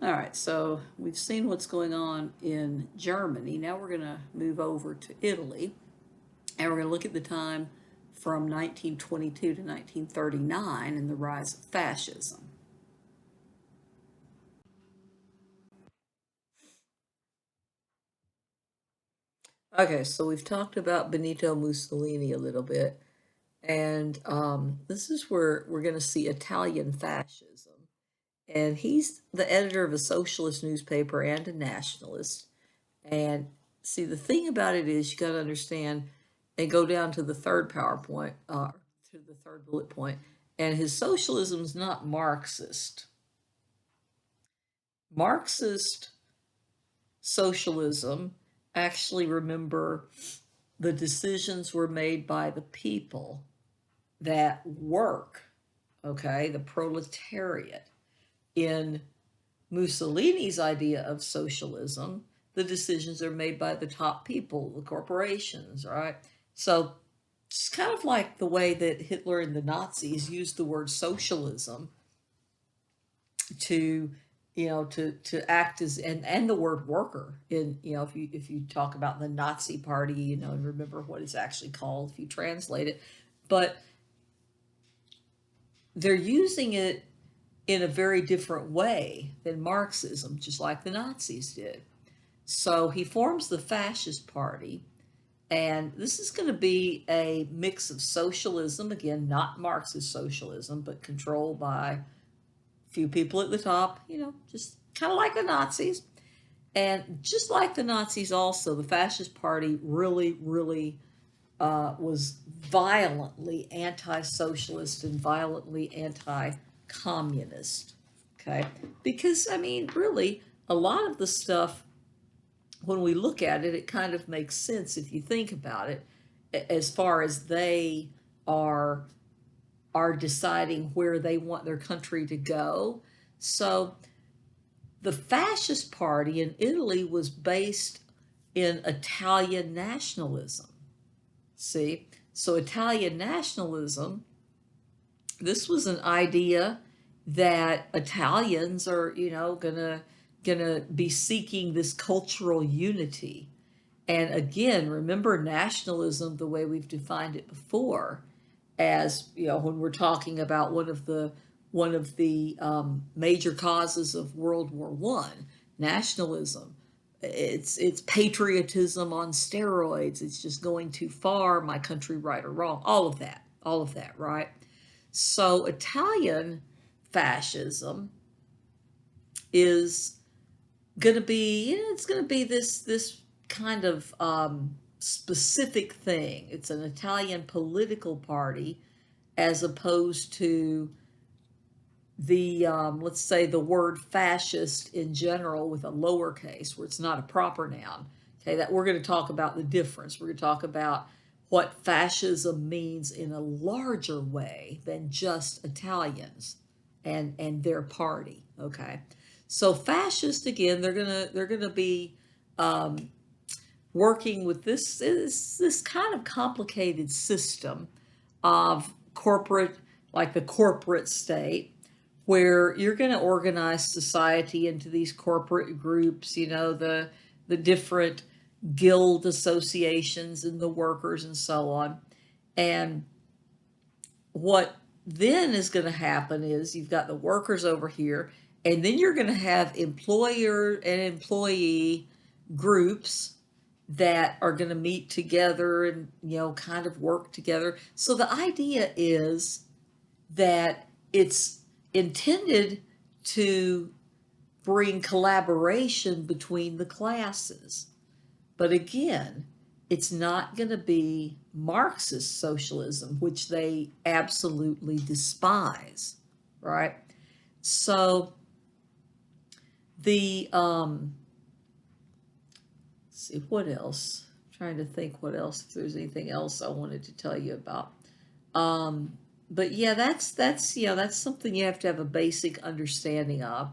All right, so we've seen what's going on in Germany. Now we're going to move over to Italy, and we're going to look at the time from 1922 to 1939 and the rise of fascism. Okay, so we've talked about Benito Mussolini a little bit, and this is where we're going to see Italian fascism. And he's the editor of a socialist newspaper and a nationalist. And see, the thing about it is you got to understand and go down to the third PowerPoint, to the third bullet point, and his socialism is not Marxist. Marxist socialism, actually, remember, the decisions were made by the people that work, okay, the proletariat. In Mussolini's idea of socialism, the decisions are made by the top people, the corporations, right? So it's kind of like the way that Hitler and the Nazis used the word socialism to, to act as, and the word worker in, if you talk about the Nazi party, and remember what it's actually called if you translate it, but they're using it in a very different way than Marxism, just like the Nazis did. So he forms the Fascist Party, and this is going to be a mix of socialism, again, not Marxist socialism, but controlled by a few people at the top, just kind of like the Nazis. And just like the Nazis, also, the Fascist Party really, really was violently anti-socialist and violently anti-communist. Okay, because I mean, really, a lot of the stuff, when we look at it, it kind of makes sense if you think about it, as far as they are are deciding where they want their country to go. So the fascist party in Italy was based in Italian nationalism. See, so Italian nationalism, this was an idea that Italians are, gonna be seeking this cultural unity. And again, remember nationalism the way we've defined it before, as when we're talking about one of the major causes of World War One, nationalism. It's patriotism on steroids. It's just going too far. My country, right or wrong. All of that, right? So Italian fascism is going to be, it's going to be this kind of specific thing. It's an Italian political party, as opposed to the let's say the word fascist in general with a lowercase, where it's not a proper noun. Okay, that we're going to talk about the difference. We're going to talk about what fascism means in a larger way than just Italians and their party. Okay, so fascist, again, they're gonna be um, working with this kind of complicated system of corporate, like the corporate state, where you're going to organize society into these corporate groups, the different guild associations and the workers and so on. And what then is going to happen is you've got the workers over here, and then you're going to have employer and employee groups that are going to meet together and kind of work together. So the idea is that it's intended to bring collaboration between the classes. But again, it's not going to be Marxist socialism, which they absolutely despise, right? So the let's see what else. I'm trying to think what else, if there's anything else I wanted to tell you about. But yeah, that's something you have to have a basic understanding of,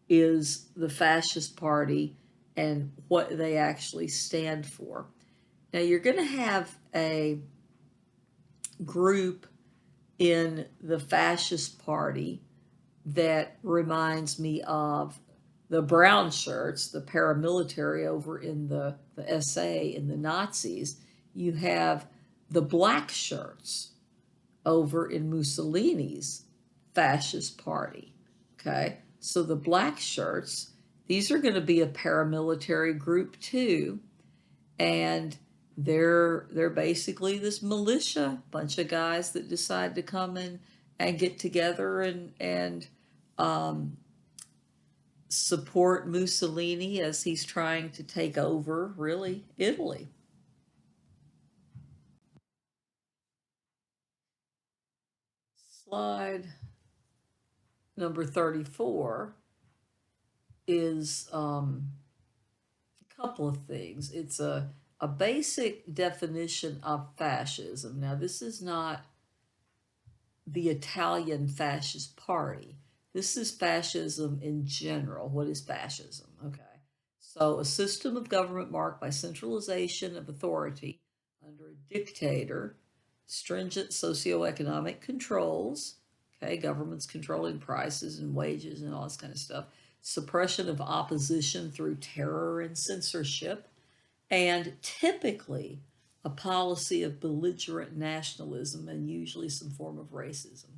is the fascist party and what they actually stand for. Now you're going to have a group in the fascist party that reminds me of the brown shirts, the paramilitary over in the SA in the Nazis. You have the black shirts over in Mussolini's fascist party. Okay, so the black shirts, these are going to be a paramilitary group too, and they're basically this militia bunch of guys that decide to come in and get together and um, support Mussolini as he's trying to take over really Italy. Slide number 34 is a couple of things. It's a basic definition of fascism. Now, this is not the Italian fascist party. This is fascism in general. What is fascism? Okay. So, a system of government marked by centralization of authority under a dictator, stringent socioeconomic controls, okay, governments controlling prices and wages and all this kind of stuff, suppression of opposition through terror and censorship, and typically a policy of belligerent nationalism and usually some form of racism.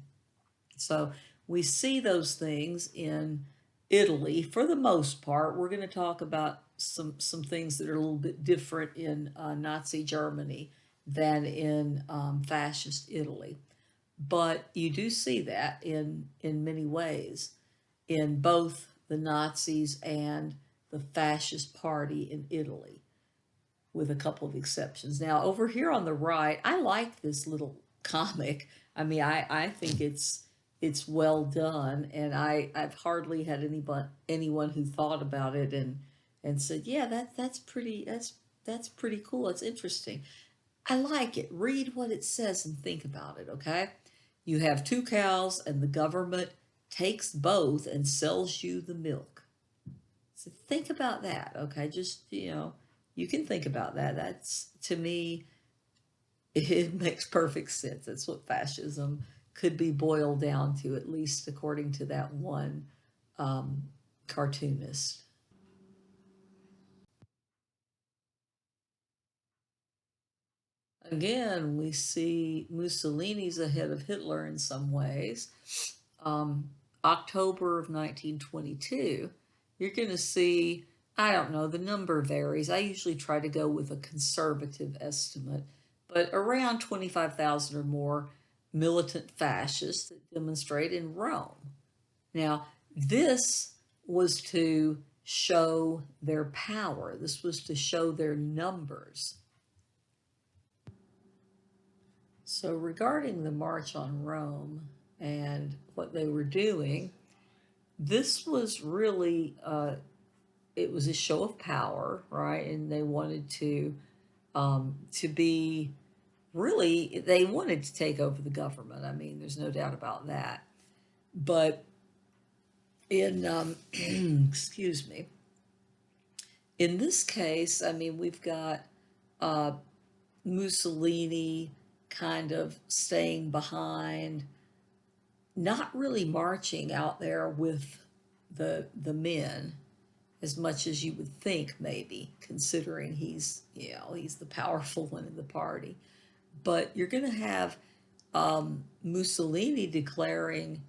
So we see those things in Italy for the most part. We're going to talk about some things that are a little bit different in Nazi Germany than in fascist Italy. But you do see that in many ways in both the Nazis and the fascist party in Italy, with a couple of exceptions. Now, over here on the right, I like this little comic. I mean, I think it's well done, and I've hardly had anyone who thought about it and said, yeah, that's pretty cool. It's interesting. I like it. Read what it says and think about it, okay? You have two cows, and the government takes both and sells you the milk. So think about that, okay? Just, you can think about that. That's, to me, it makes perfect sense. That's what fascism could be boiled down to, at least according to that one um, cartoonist. Again, we see Mussolini's ahead of Hitler in some ways. Um, October of 1922, you're going to see, I don't know, the number varies. I usually try to go with a conservative estimate, but around 25,000 or more militant fascists that demonstrate in Rome. Now, this was to show their power, this was to show their numbers. So, regarding the March on Rome and what they were doing, this was really it was a show of power, right? And they wanted to be really, they wanted to take over the government. I mean, there's no doubt about that. But in excuse me, in this case, I mean, we've got uh, Mussolini kind of staying behind, not really marching out there with the men as much as you would think, maybe, considering he's the powerful one in the party. But you're going to have Mussolini declaring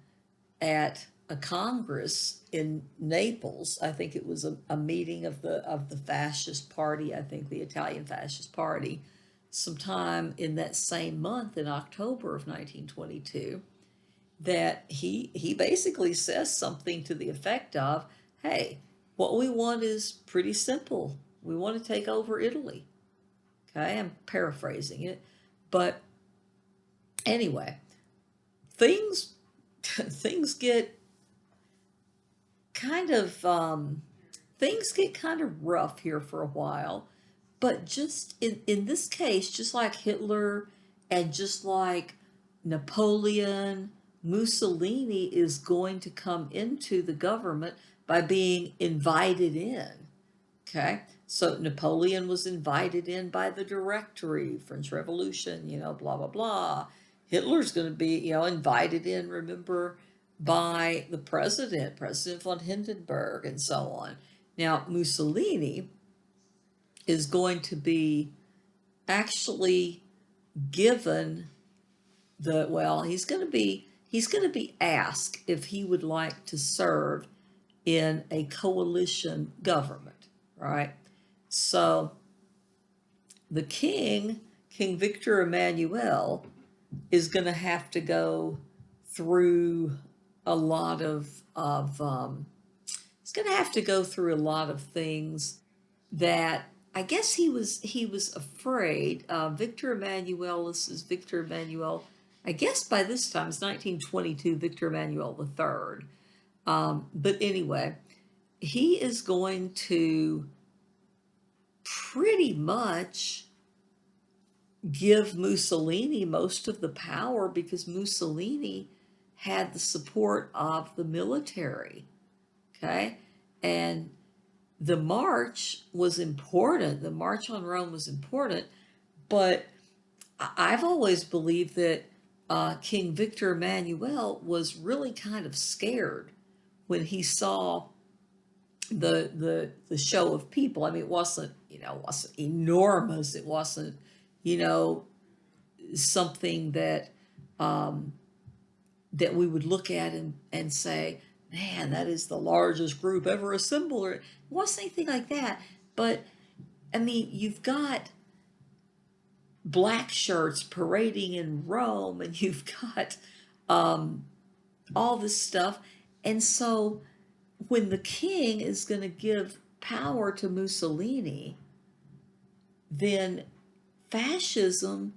at a congress in Naples. I think it was a meeting of the fascist party. I think the Italian fascist party, sometime in that same month in October of 1922, that he basically says something to the effect of, hey, what we want is pretty simple. We want to take over Italy. Okay, I'm paraphrasing it. But anyway, things things get kind of things get kind of rough here for a while. But just in this case, just like Hitler and just like Napoleon, Mussolini is going to come into the government by being invited in. Okay. So Napoleon was invited in by the Directory, French Revolution, blah, blah, blah. Hitler's going to be, invited in, remember, by the president, President von Hindenburg, and so on. Now, Mussolini is going to be actually given he's going to be asked if he would like to serve in a coalition government, right? So the King Victor Emmanuel, is going to have to go through a lot of he's going to have to go through a lot of things that I guess he was afraid. Victor Emmanuel, this is Victor Emmanuel. I guess by this time it's 1922. Victor Emmanuel III. But anyway, he is going to pretty much give Mussolini most of the power because Mussolini had the support of the military. Okay. And the march was important. The March on Rome was important. But I've always believed that King Victor Emmanuel was really kind of scared when he saw the show of people. I mean, it wasn't enormous. It wasn't, you know, something um, that we would look at and say, man, that is the largest group ever assembled. Or it wasn't anything like that. But I mean, you've got black shirts parading in Rome, and you've got um, all this stuff. And so when the king is going to give power to Mussolini, then fascism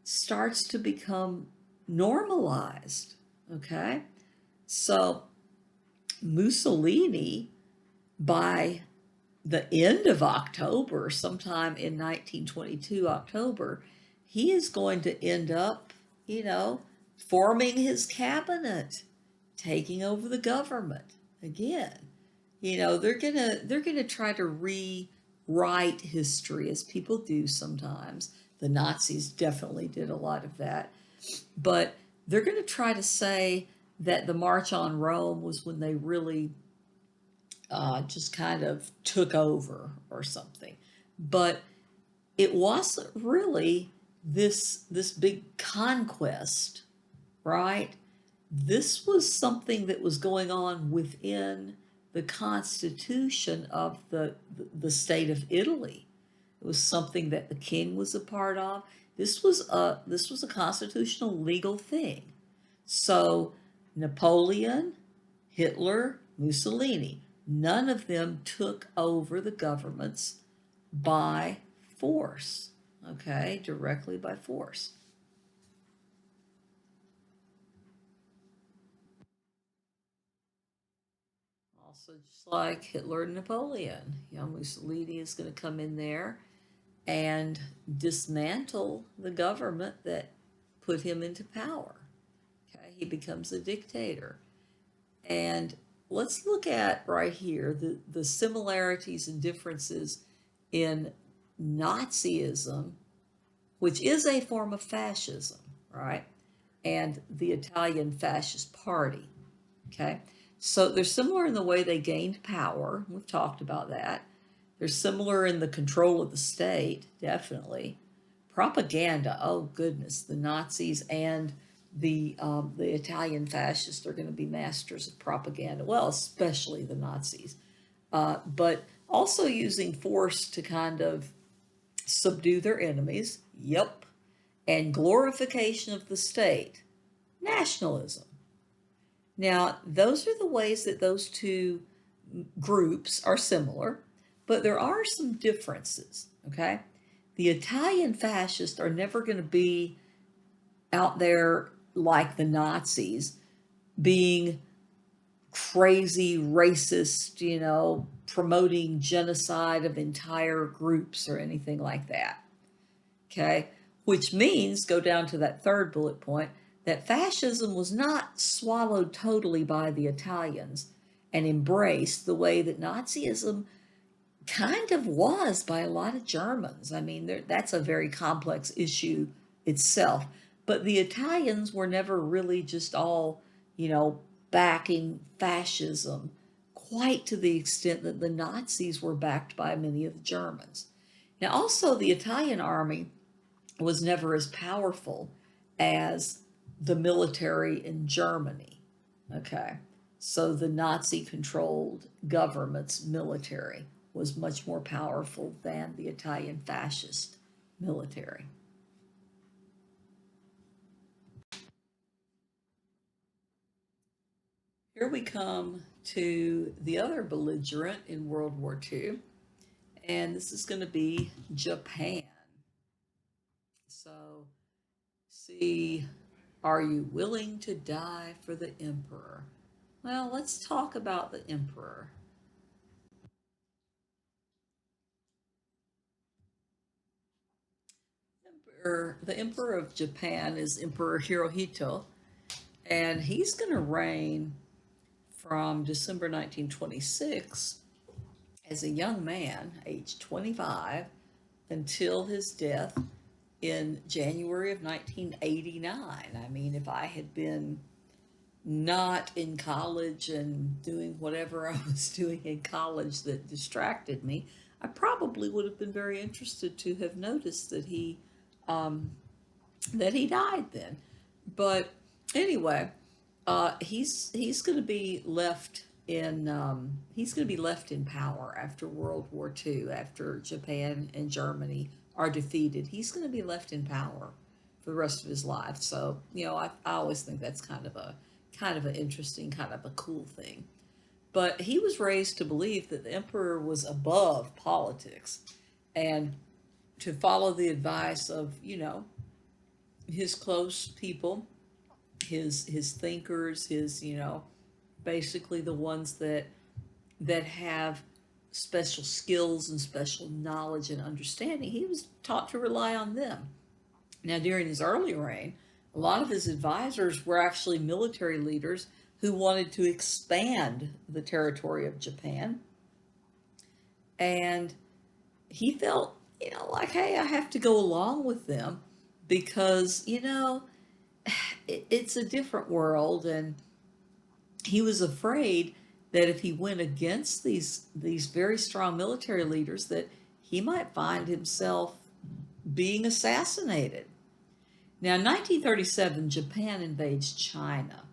starts to become normalized. Okay? So Mussolini, by the end of October, sometime in 1922, October, he is going to end up, forming his cabinet, taking over the government again. They're gonna try to rewrite history, as people do sometimes. The Nazis definitely did a lot of that, but they're going to try to say that the March on Rome was when they really just kind of took over or something. But it wasn't really this big conquest, right? This was something that was going on within the constitution of the state of Italy. It was something that the king was a part of. This was a constitutional legal thing. So Napoleon, Hitler, Mussolini, none of them took over the governments by force, okay, directly by force. Also, just like Hitler and Napoleon, Mussolini is going to come in there and dismantle the government that put him into power. Okay, he becomes a dictator. And let's look at right here the similarities and differences in Nazism, which is a form of fascism, right? And the Italian Fascist Party. Okay. So they're similar in the way they gained power. We've talked about that. They're similar in the control of the state, definitely. Propaganda, oh goodness, the Nazis and the Italian fascists are going to be masters of propaganda. Well, especially the Nazis, but also using force to kind of subdue their enemies. Yep, and glorification of the state, nationalism. Now, those are the ways that those two groups are similar, but there are some differences, okay? The Italian fascists are never going to be out there like the Nazis, being crazy racist, promoting genocide of entire groups or anything like that. Okay? Which means, go down to that third bullet point, that fascism was not swallowed totally by the Italians and embraced the way that Nazism kind of was by a lot of Germans. I mean, that's a very complex issue itself. But the Italians were never really just all, you know, backing fascism quite to the extent that the Nazis were backed by many of the Germans. Now, also, the Italian army was never as powerful as the military in Germany. Okay. So the Nazi controlled government's military was much more powerful than the Italian fascist military. Here we come to the other belligerent in World War II, and this is going to be Japan. So, see, are you willing to die for the emperor? Well, let's talk about the emperor. The emperor of Japan is Emperor Hirohito, and he's going to reign from December 1926 as a young man, age 25, until his death in January of 1989. I mean, if I had been not in college and doing whatever I was doing in college that distracted me, I probably would have been very interested to have noticed um, that he died then. But anyway, he's going to be left in he's going to be left in power after World War II, after Japan and Germany are defeated. He's going to be left in power for the rest of his life. So I always think that's kind of an interesting, kind of a cool thing. But he was raised to believe that the emperor was above politics and to follow the advice of his close people, his thinkers, his basically the ones that have special skills and special knowledge and understanding. He was taught to rely on them. Now, during his early reign, a lot of his advisors were actually military leaders who wanted to expand the territory of Japan. And he felt, like, hey, I have to go along with them because, it's a different world. And he was afraid that if he went against these very strong military leaders, that he might find himself being assassinated. Now, in 1937, Japan invades China,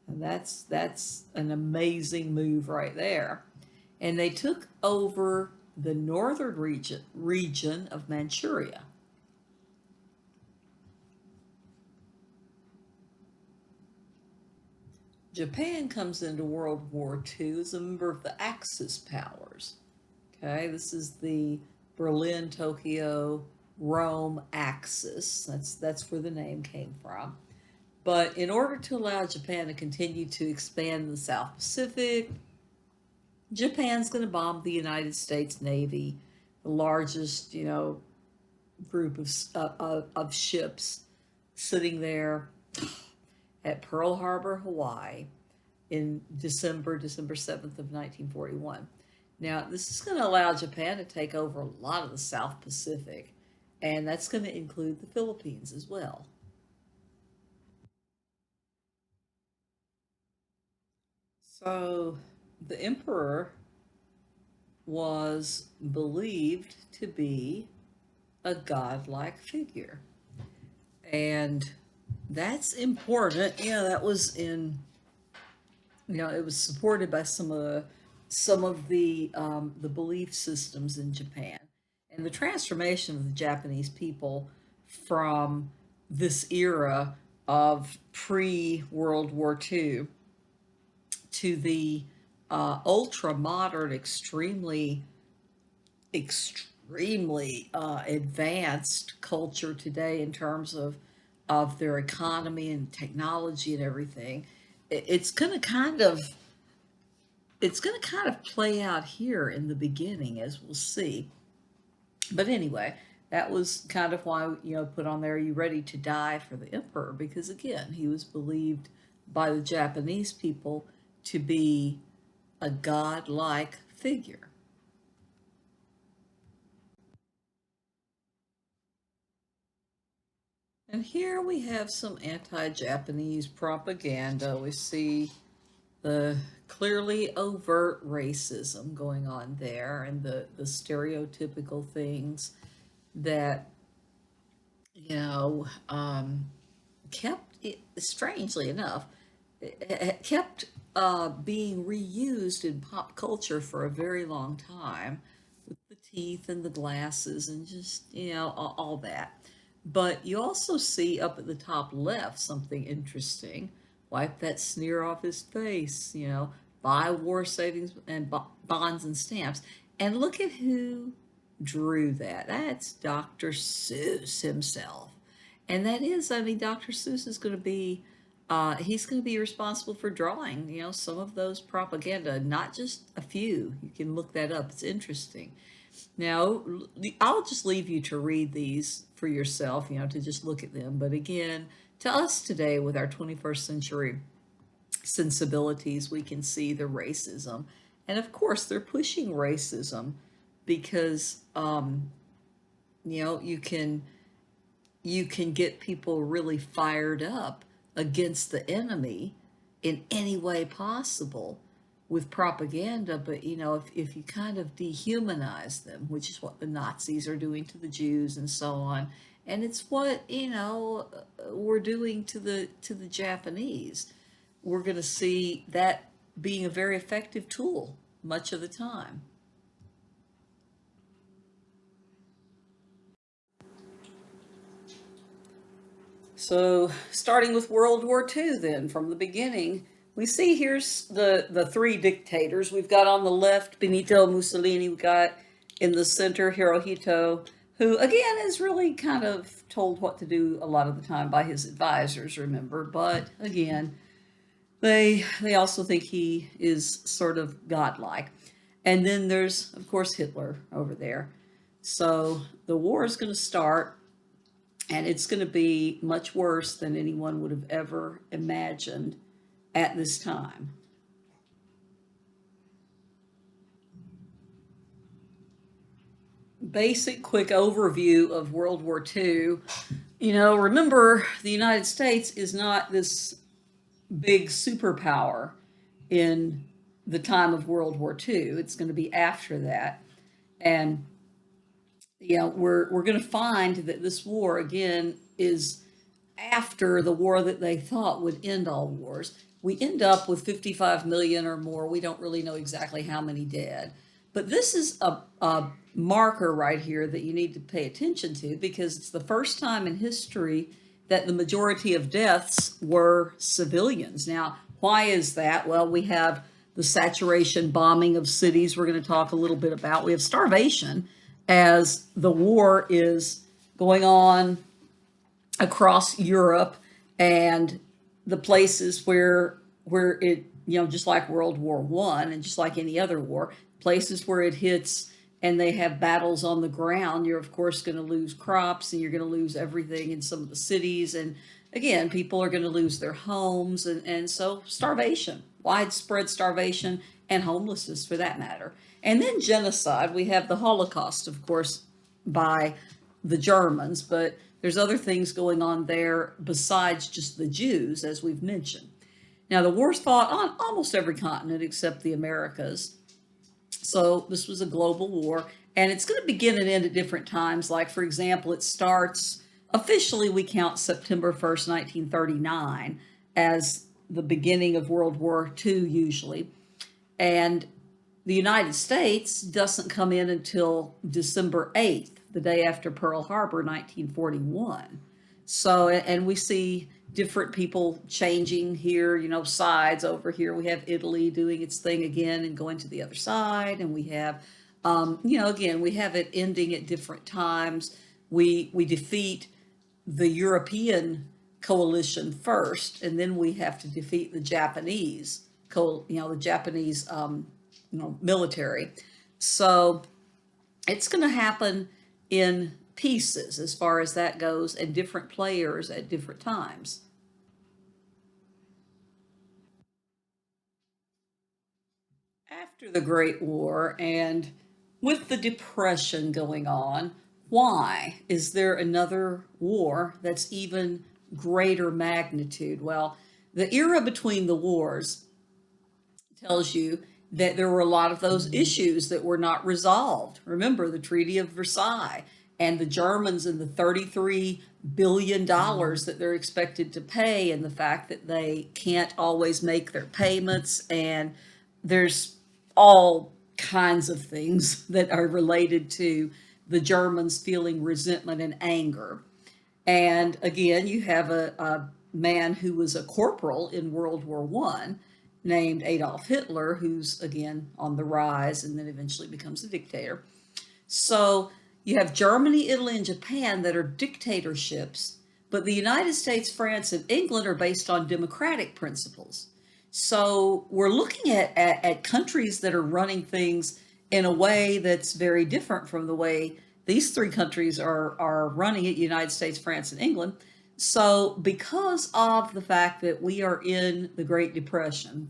and that's an amazing move right there. And they took over the northern region of Manchuria. Japan comes into World War II as a member of the Axis powers. Okay, this is the Berlin, Tokyo, Rome axis. That's where the name came from. But in order to allow Japan to continue to expand in the South Pacific, Japan's going to bomb the United States Navy, the largest, group of ships sitting there at Pearl Harbor, Hawaii, in December 7th of 1941. Now, this is going to allow Japan to take over a lot of the South Pacific, and that's going to include the Philippines as well. So, the emperor was believed to be a godlike figure. And that's important. That was it was supported by some of the belief systems in Japan, and the transformation of the Japanese people from this era of pre-World War II to the ultra modern, extremely advanced culture today in terms of their economy and technology and everything. It's going to kind of play out here in the beginning, as we'll see. But anyway, that was kind of why put on there, "Are you ready to die for the emperor?" Because again, he was believed by the Japanese people to be a godlike figure. And here we have some anti-Japanese propaganda. We see the clearly overt racism going on there, and the stereotypical things that, you know, kept, strangely enough, kept being reused in pop culture for a very long time, with the teeth and the glasses and just, all that. But you also see up at the top left something interesting. Wipe that sneer off his face, buy war savings and bonds and stamps. And look at who drew that. That's Dr. Seuss himself. And that is, I mean, Dr. Seuss is going to be, he's going to be responsible for drawing, some of those propaganda, not just a few. You can look that up. It's interesting. Now, I'll just leave you to read these for yourself, to just look at them. But again, to us today, with our 21st century sensibilities, we can see the racism. And of course, they're pushing racism because, you can get people really fired up against the enemy in any way possible with propaganda. But if you kind of dehumanize them, which is what the Nazis are doing to the Jews and so on, and it's what we're doing to the Japanese, we're going to see that being a very effective tool much of the time. So, starting with World War II, then, from the beginning, we see here's the three dictators. We've got on the left Benito Mussolini, we've got in the center Hirohito, who, again, is really kind of told what to do a lot of the time by his advisors, remember. But, again, they also think he is sort of godlike. And then there's, of course, Hitler over there. So, the war is going to start. And it's going to be much worse than anyone would have ever imagined at this time. Basic quick overview of World War II. Remember, the United States is not this big superpower in the time of World War II. It's going to be after that. And we're going to find that this war again is after the war that they thought would end all wars. We end up with 55 million or more. We don't really know exactly how many dead. But this is a marker right here that you need to pay attention to, because it's the first time in history that the majority of deaths were civilians. Now, why is that? Well, we have the saturation bombing of cities we're going to talk a little bit about. We have starvation as the war is going on across Europe, and the places where it, just like World War One and just like any other war, places where it hits and they have battles on the ground, you're of course going to lose crops and you're going to lose everything in some of the cities. And again, people are going to lose their homes, and so starvation, widespread starvation, and homelessness for that matter. And then genocide. We have the Holocaust, of course, by the Germans, but there's other things going on there besides just the Jews, as we've mentioned. Now, the war's fought on almost every continent except the Americas. So this was a global war, and it's going to begin and end at different times. Like, for example, it starts officially, we count September 1st, 1939, as the beginning of World War II, usually. And the United States doesn't come in until December 8th, the day after Pearl Harbor, 1941. So, and we see different people changing here, sides over here. We have Italy doing its thing again and going to the other side. And we have, again, we have it ending at different times. We defeat the European coalition first, and then we have to defeat the Japanese, the Japanese, military. So it's going to happen in pieces as far as that goes, and different players at different times. After the Great War, and with the Depression going on, why is there another war that's even greater magnitude? Well, the era between the wars tells you that there were a lot of those issues that were not resolved. Remember the Treaty of Versailles and the Germans and the $33 billion that they're expected to pay, and the fact that they can't always make their payments. And there's all kinds of things that are related to the Germans feeling resentment and anger. And again, you have a man who was a corporal in World War I named Adolf Hitler, who's again on the rise and then eventually becomes a dictator. So you have Germany, Italy, and Japan that are dictatorships, but the United States, France, and England are based on democratic principles. So we're looking at countries that are running things in a way that's very different from the way these three countries are running it: United States, France, and England. So because of the fact that we are in the Great Depression,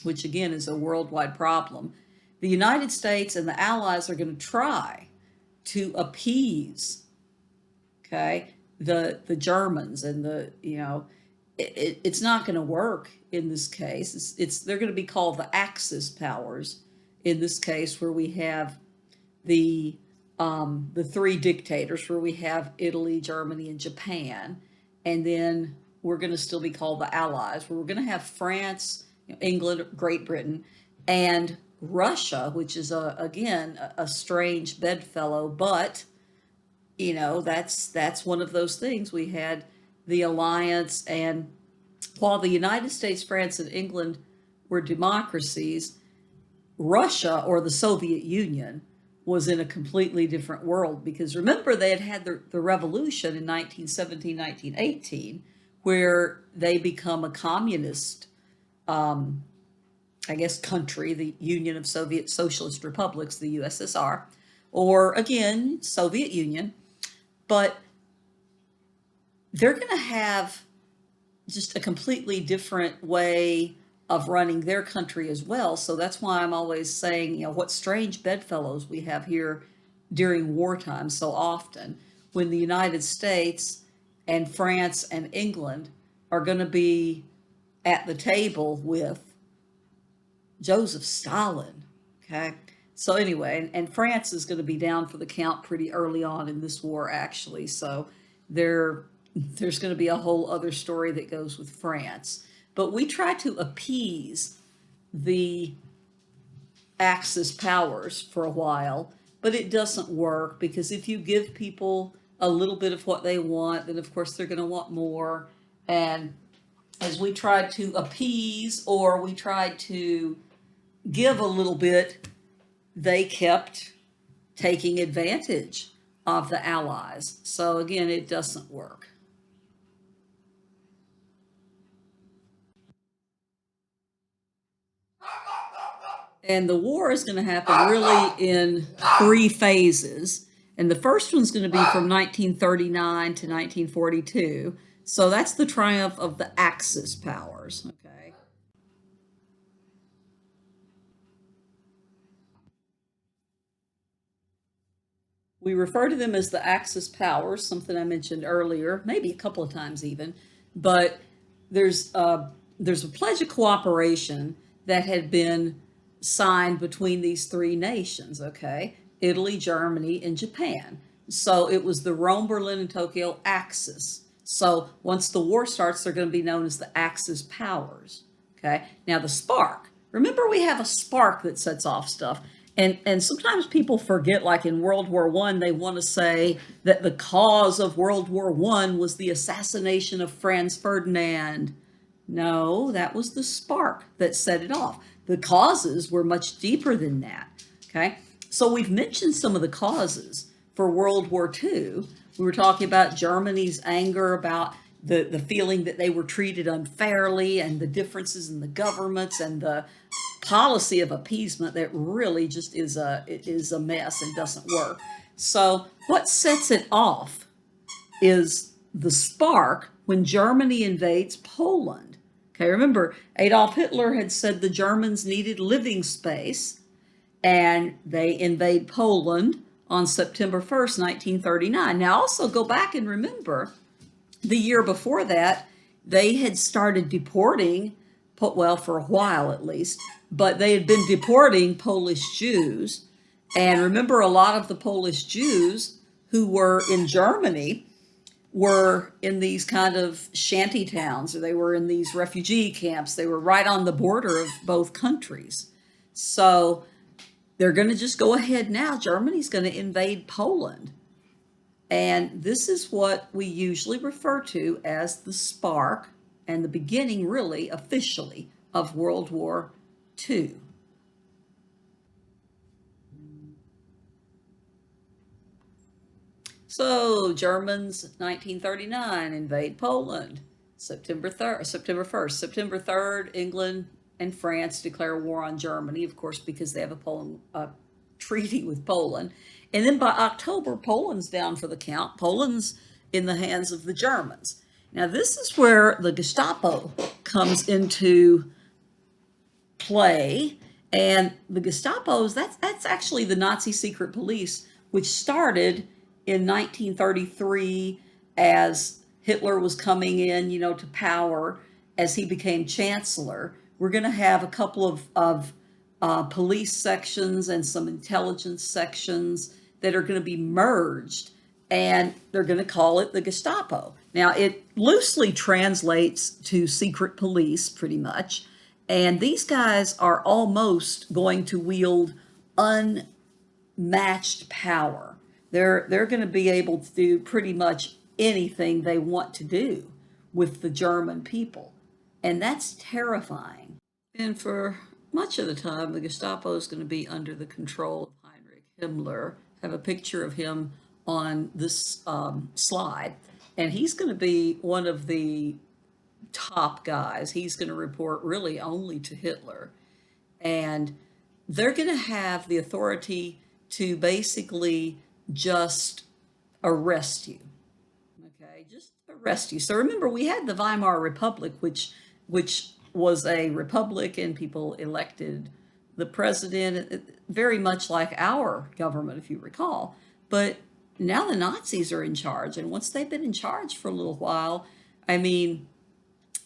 which again is a worldwide problem, the United States and the Allies are going to try to appease, okay, the Germans and it's not going to work in this case. They're going to be called the Axis powers in this case, where we have the three dictators, where we have Italy, Germany, and Japan, and then we're going to still be called the Allies, where we're going to have France, England, Great Britain, and Russia, which is again a strange bedfellow, but that's one of those things. We had the alliance, and while the United States, France, and England were democracies, Russia, or the Soviet Union, was in a completely different world, because remember, they had the revolution in 1917, 1918, where they become a communist, I guess, country, the Union of Soviet Socialist Republics, the USSR, or again, Soviet Union. But they're going to have just a completely different way of running their country as well. So that's why I'm always saying, what strange bedfellows we have here during wartime so often, when the United States and France and England are going to be at the table with Joseph Stalin, okay? So anyway, and France is going to be down for the count pretty early on in this war, actually. So there's going to be a whole other story that goes with France. But we try to appease the Axis powers for a while, but it doesn't work, because if you give people a little bit of what they want, then of course they're going to want more. And as we tried to appease, or we tried to give a little bit, they kept taking advantage of the Allies. So again, it doesn't work. And the war is going to happen really in three phases. And the first one's going to be from 1939 to 1942. So that's the triumph of the Axis powers. Okay. We refer to them as the Axis powers, something I mentioned earlier, maybe a couple of times even. But there's a pledge of cooperation that had been signed between these three nations, okay? Italy, Germany, and Japan. So it was the Rome, Berlin, and Tokyo Axis. So once the war starts, they're going to be known as the Axis powers, okay? Now the spark. Remember, we have a spark that sets off stuff. And sometimes people forget, like in World War I, they want to say that the cause of World War I was the assassination of Franz Ferdinand. No, that was the spark that set it off. The causes were much deeper than that, okay? So we've mentioned some of the causes for World War II. We were talking about Germany's anger about the feeling that they were treated unfairly, and the differences in the governments, and the policy of appeasement that really just is a mess and doesn't work. So what sets it off is the spark when Germany invades Poland. Okay, remember, Adolf Hitler had said the Germans needed living space, and they invade Poland on September 1st, 1939. Now also go back and remember, the year before that, they had started deporting well, for a while at least, but they had been deporting Polish Jews. And remember, a lot of the Polish Jews who were in Germany were in these kind of shanty towns, or they were in these refugee camps. They were right on the border of both countries. So they're going to just go ahead now. Germany's going to invade Poland. And this is what we usually refer to as the spark and the beginning, really, officially, of World War II. So, Germans, 1939, invade Poland. September 3rd, September 1st. September 3rd, England and France declare war on Germany, of course, because they have a treaty with Poland. And then by October, Poland's down for the count. Poland's in the hands of the Germans. Now, this is where the Gestapo comes into play. And the Gestapo's, that's actually the Nazi secret police, which started in 1933 as Hitler was coming in, to power as he became chancellor. We're going to have a couple of police sections and some intelligence sections that are going to be merged, and they're going to call it the Gestapo. Now, it loosely translates to secret police, pretty much. And these guys are almost going to wield unmatched power. They're going to be able to do pretty much anything they want to do with the German people. And that's terrifying. And for much of the time, the Gestapo is going to be under the control of Heinrich Himmler. I have a picture of him on this slide. And he's going to be one of the top guys. He's going to report really only to Hitler. And they're going to have the authority to basically just arrest you. Okay, just arrest you. So remember, we had the Weimar Republic, which was a republic, and people elected the president, very much like our government, if you recall. But now the Nazis are in charge, and once they've been in charge for a little while, I mean,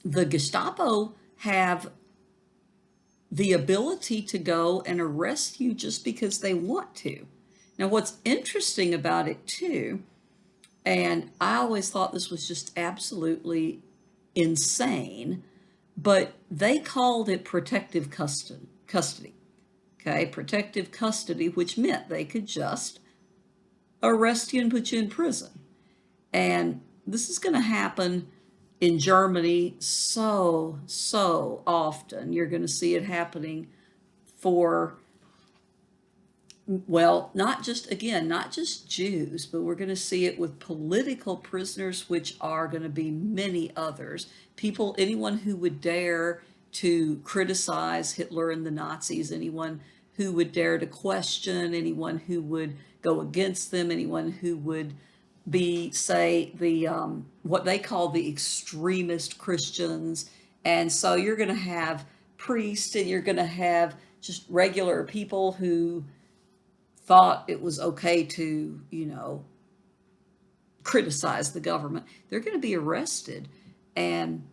the Gestapo have the ability to go and arrest you just because they want to. Now, what's interesting about it too, and I always thought this was just absolutely insane, but they called it protective custody. Okay, protective custody, which meant they could just arrest you and put you in prison. And this is going to happen in Germany so often. You're going to see it happening for, well, not just Jews, but we're going to see it with political prisoners, which are going to be many others. People, anyone who would dare to criticize Hitler and the Nazis, anyone who would dare to question, anyone who would go against them, anyone who would be, say, the what they call the extremist Christians. And so you're going to have priests, and you're going to have just regular people who thought it was okay to, criticize the government. They're going to be arrested, and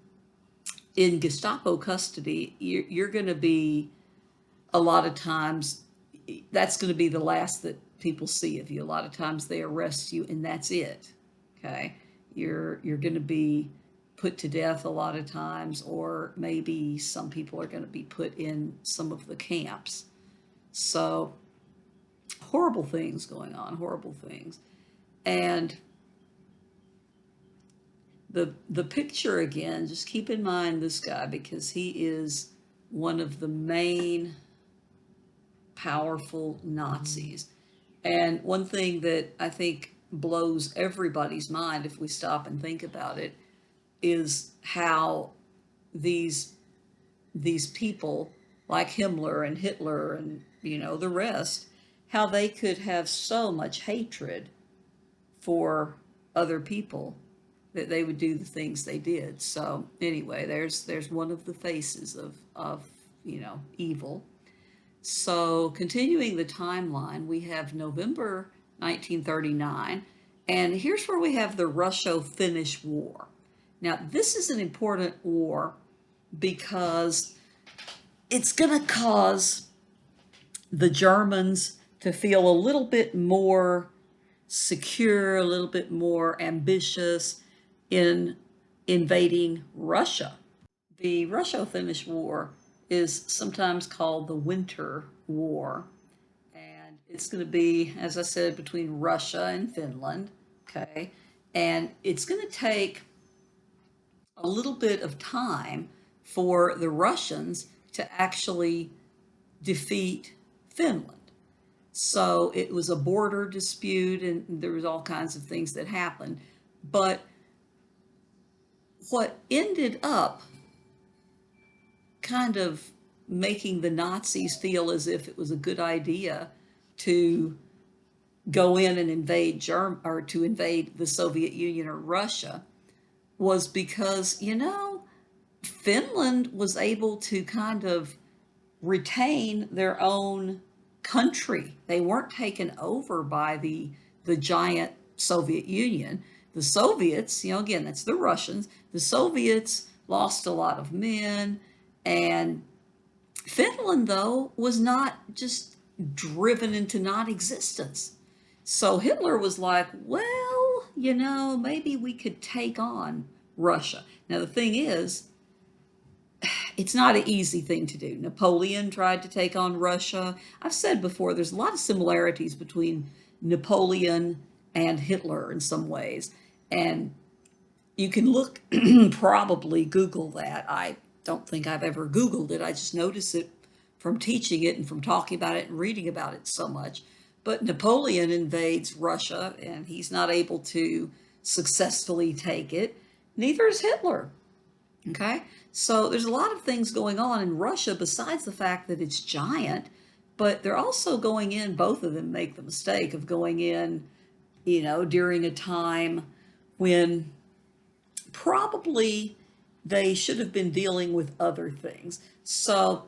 in Gestapo custody, you're going to be, a lot of times, that's going to be the last that people see of you. A lot of times they arrest you, and that's it. Okay, you're going to be put to death a lot of times, or maybe some people are going to be put in some of the camps. So horrible things going on, horrible things. And the picture again, just keep in mind this guy, because he is one of the main powerful Nazis. And one thing that I think blows everybody's mind, if we stop and think about it, is how these people like Himmler and Hitler and the rest, how they could have so much hatred for other people that they would do the things they did. So anyway, there's one of the faces of evil. So continuing the timeline, we have November 1939, and here's where we have the Russo-Finnish War. Now, this is an important war because it's going to cause the Germans to feel a little bit more secure, a little bit more ambitious in invading Russia. The Russo-Finnish War is sometimes called the Winter War, and it's going to be, as I said, between Russia and Finland, okay? And it's going to take a little bit of time for the Russians to actually defeat Finland. So it was a border dispute, and there was all kinds of things that happened. But what ended up kind of making the Nazis feel as if it was a good idea to go in and invade or to invade the Soviet Union or Russia was because, Finland was able to kind of retain their own country. They weren't taken over by the giant Soviet Union. The Soviets, again, that's the Russians. The Soviets lost a lot of men, and Finland, though, was not just driven into non-existence. So Hitler was like, well, maybe we could take on Russia. Now, the thing is, it's not an easy thing to do. Napoleon tried to take on Russia. I've said before, there's a lot of similarities between Napoleon and Hitler in some ways. And you can look, probably Google that. I don't think I've ever Googled it. I just notice it from teaching it and from talking about it and reading about it so much. But Napoleon invades Russia and he's not able to successfully take it. Neither is Hitler. Okay, so there's a lot of things going on in Russia besides the fact that it's giant, but they're also going in, both of them make the mistake of going in, during a time when probably they should have been dealing with other things. So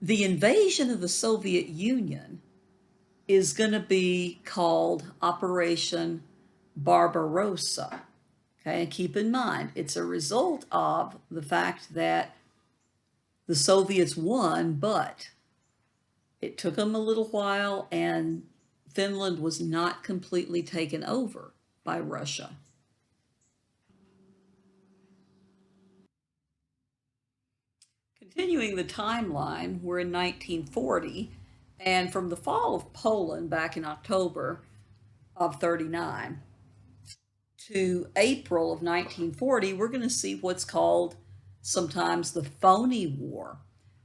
the invasion of the Soviet Union is going to be called Operation Barbarossa. Okay, and keep in mind, it's a result of the fact that the Soviets won, but it took them a little while, and Finland was not completely taken over by Russia. Continuing the timeline, we're in 1940, and from the fall of Poland back in October of 39 to April of 1940, we're going to see what's called sometimes the phony war.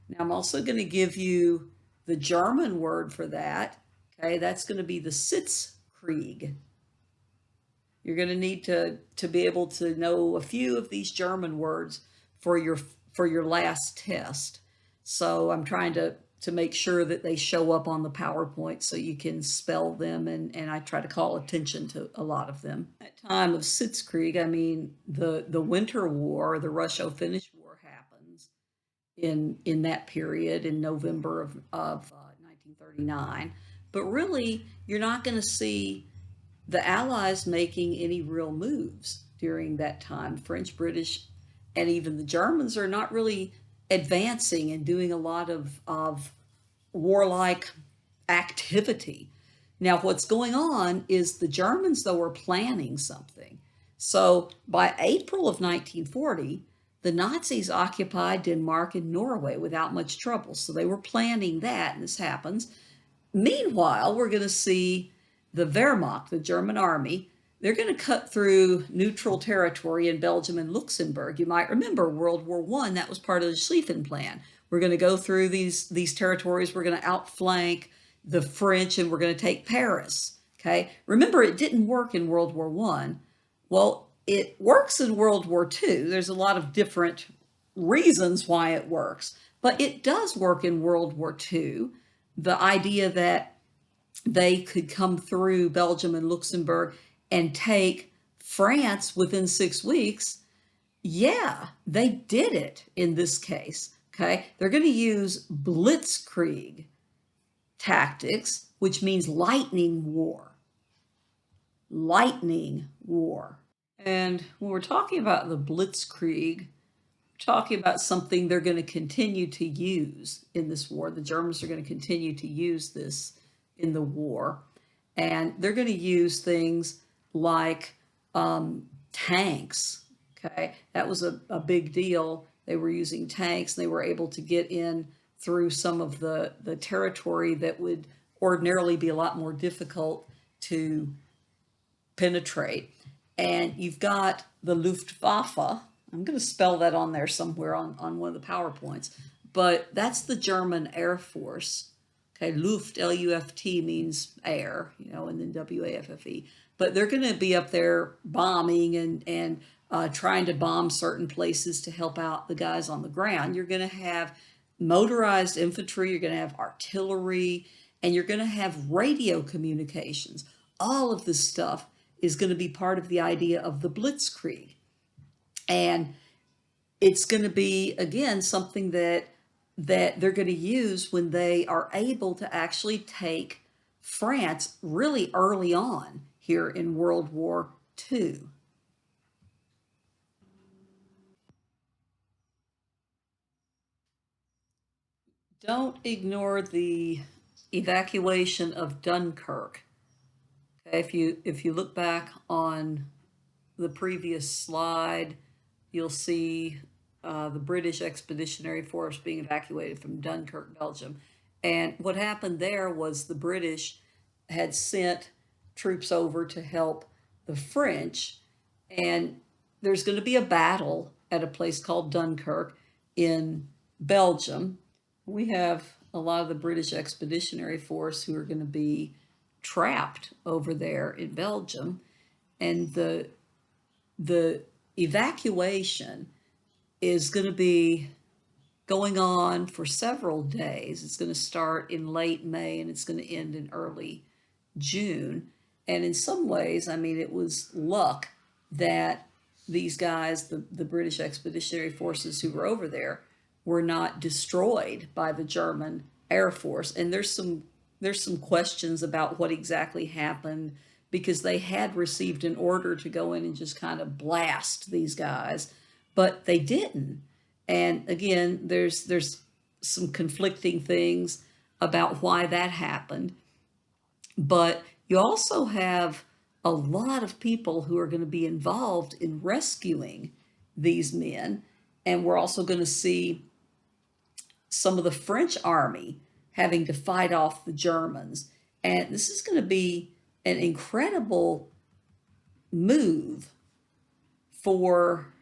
Now, I'm also going to give you the German word for that. Okay, that's going to be the Sitzkrieg. You're going to need to be able to know a few of these German words for your last test. So I'm trying to make sure that they show up on the PowerPoint so you can spell them, and I try to call attention to a lot of them. At time of Sitzkrieg, I mean the Winter War, the Russo-Finnish War happens in that period in November of 1939. But really, you're not going to see the Allies making any real moves during that time. French, British, and even the Germans are not really advancing and doing a lot of warlike activity. Now, what's going on is the Germans, though, are planning something. So by April of 1940, the Nazis occupied Denmark and Norway without much trouble. So they were planning that, and this happens. Meanwhile, we're going to see the Wehrmacht, the German army. They're going to cut through neutral territory in Belgium and Luxembourg. You might remember World War I, that was part of the Schlieffen Plan. We're going to go through these territories. We're going to outflank the French, and we're going to take Paris. Okay. Remember, it didn't work in World War I. Well, it works in World War II. There's a lot of different reasons why it works, but it does work in World War II. The idea that they could come through Belgium and Luxembourg and take France within 6 weeks, yeah, they did it in this case. Okay, they're going to use blitzkrieg tactics, which means lightning war. Lightning war. And when we're talking about the blitzkrieg, talking about something they're going to continue to use in this war. The Germans are going to continue to use this in the war. And they're going to use things like tanks. Okay. That was a big deal. They were using tanks and they were able to get in through some of the territory that would ordinarily be a lot more difficult to penetrate. And you've got the Luftwaffe. I'm going to spell that on there somewhere on one of the PowerPoints. But that's the German Air Force. Okay, Luft, L-U-F-T means air, and then W-A-F-F-E. But they're going to be up there bombing and trying to bomb certain places to help out the guys on the ground. You're going to have motorized infantry, you're going to have artillery, and you're going to have radio communications. All of this stuff is going to be part of the idea of the Blitzkrieg. And it's going to be, again, something that they're going to use when they are able to actually take France really early on here in World War II. Don't ignore the evacuation of Dunkirk. Okay, if you look back on the previous slide, you'll see the British Expeditionary Force being evacuated from Dunkirk, Belgium. And what happened there was the British had sent troops over to help the French, and there's going to be a battle at a place called Dunkirk in Belgium. We have a lot of the British Expeditionary Force who are going to be trapped over there in Belgium, and the evacuation is going to be going on for several days. It's going to start in late May and it's going to end in early June. And in some ways, I mean, it was luck that these guys, the British Expeditionary Forces who were over there, were not destroyed by the German Air Force. And there's some questions about what exactly happened, because they had received an order to go in and just kind of blast these guys, but they didn't. And again, there's some conflicting things about why that happened. But you also have a lot of people who are going to be involved in rescuing these men. And we're also going to see some of the French army having to fight off the Germans. And this is going to be an incredible move for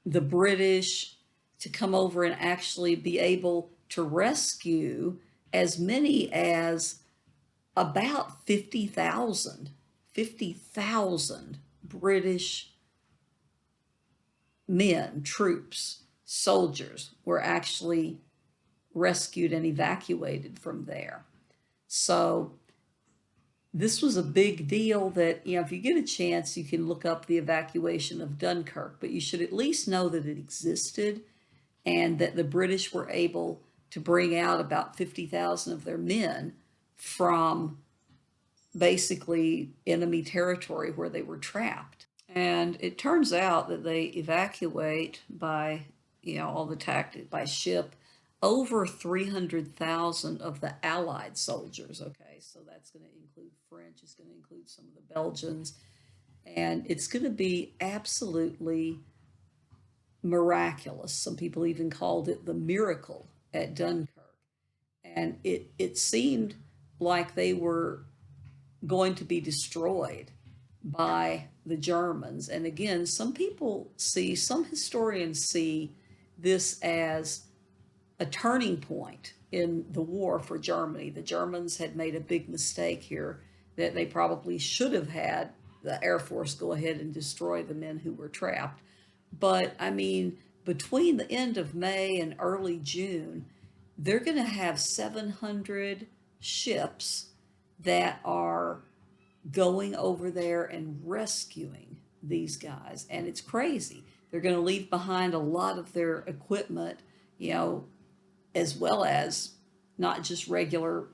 the British to come over and actually be able to rescue as many as about 50,000 British men, troops, soldiers were actually rescued and evacuated from there. So this was a big deal that, if you get a chance, you can look up the evacuation of Dunkirk, but you should at least know that it existed and that the British were able to bring out about 50,000 of their men from basically enemy territory where they were trapped. And it turns out that they evacuate by, all the tactics by ship, over 300,000 of the Allied soldiers. Okay, so that's going to include French, it's going to include some of the Belgians, and it's going to be absolutely miraculous. Some people even called it the miracle at Dunkirk. And it seemed like they were going to be destroyed by the Germans. And again, some historians see this as a turning point in the war for Germany. The Germans had made a big mistake here, that they probably should have had the Air Force go ahead and destroy the men who were trapped. But I mean, between the end of May and early June, they're going to have 700 ships that are going over there and rescuing these guys. And it's crazy. They're going to leave behind a lot of their equipment, as well as not just regular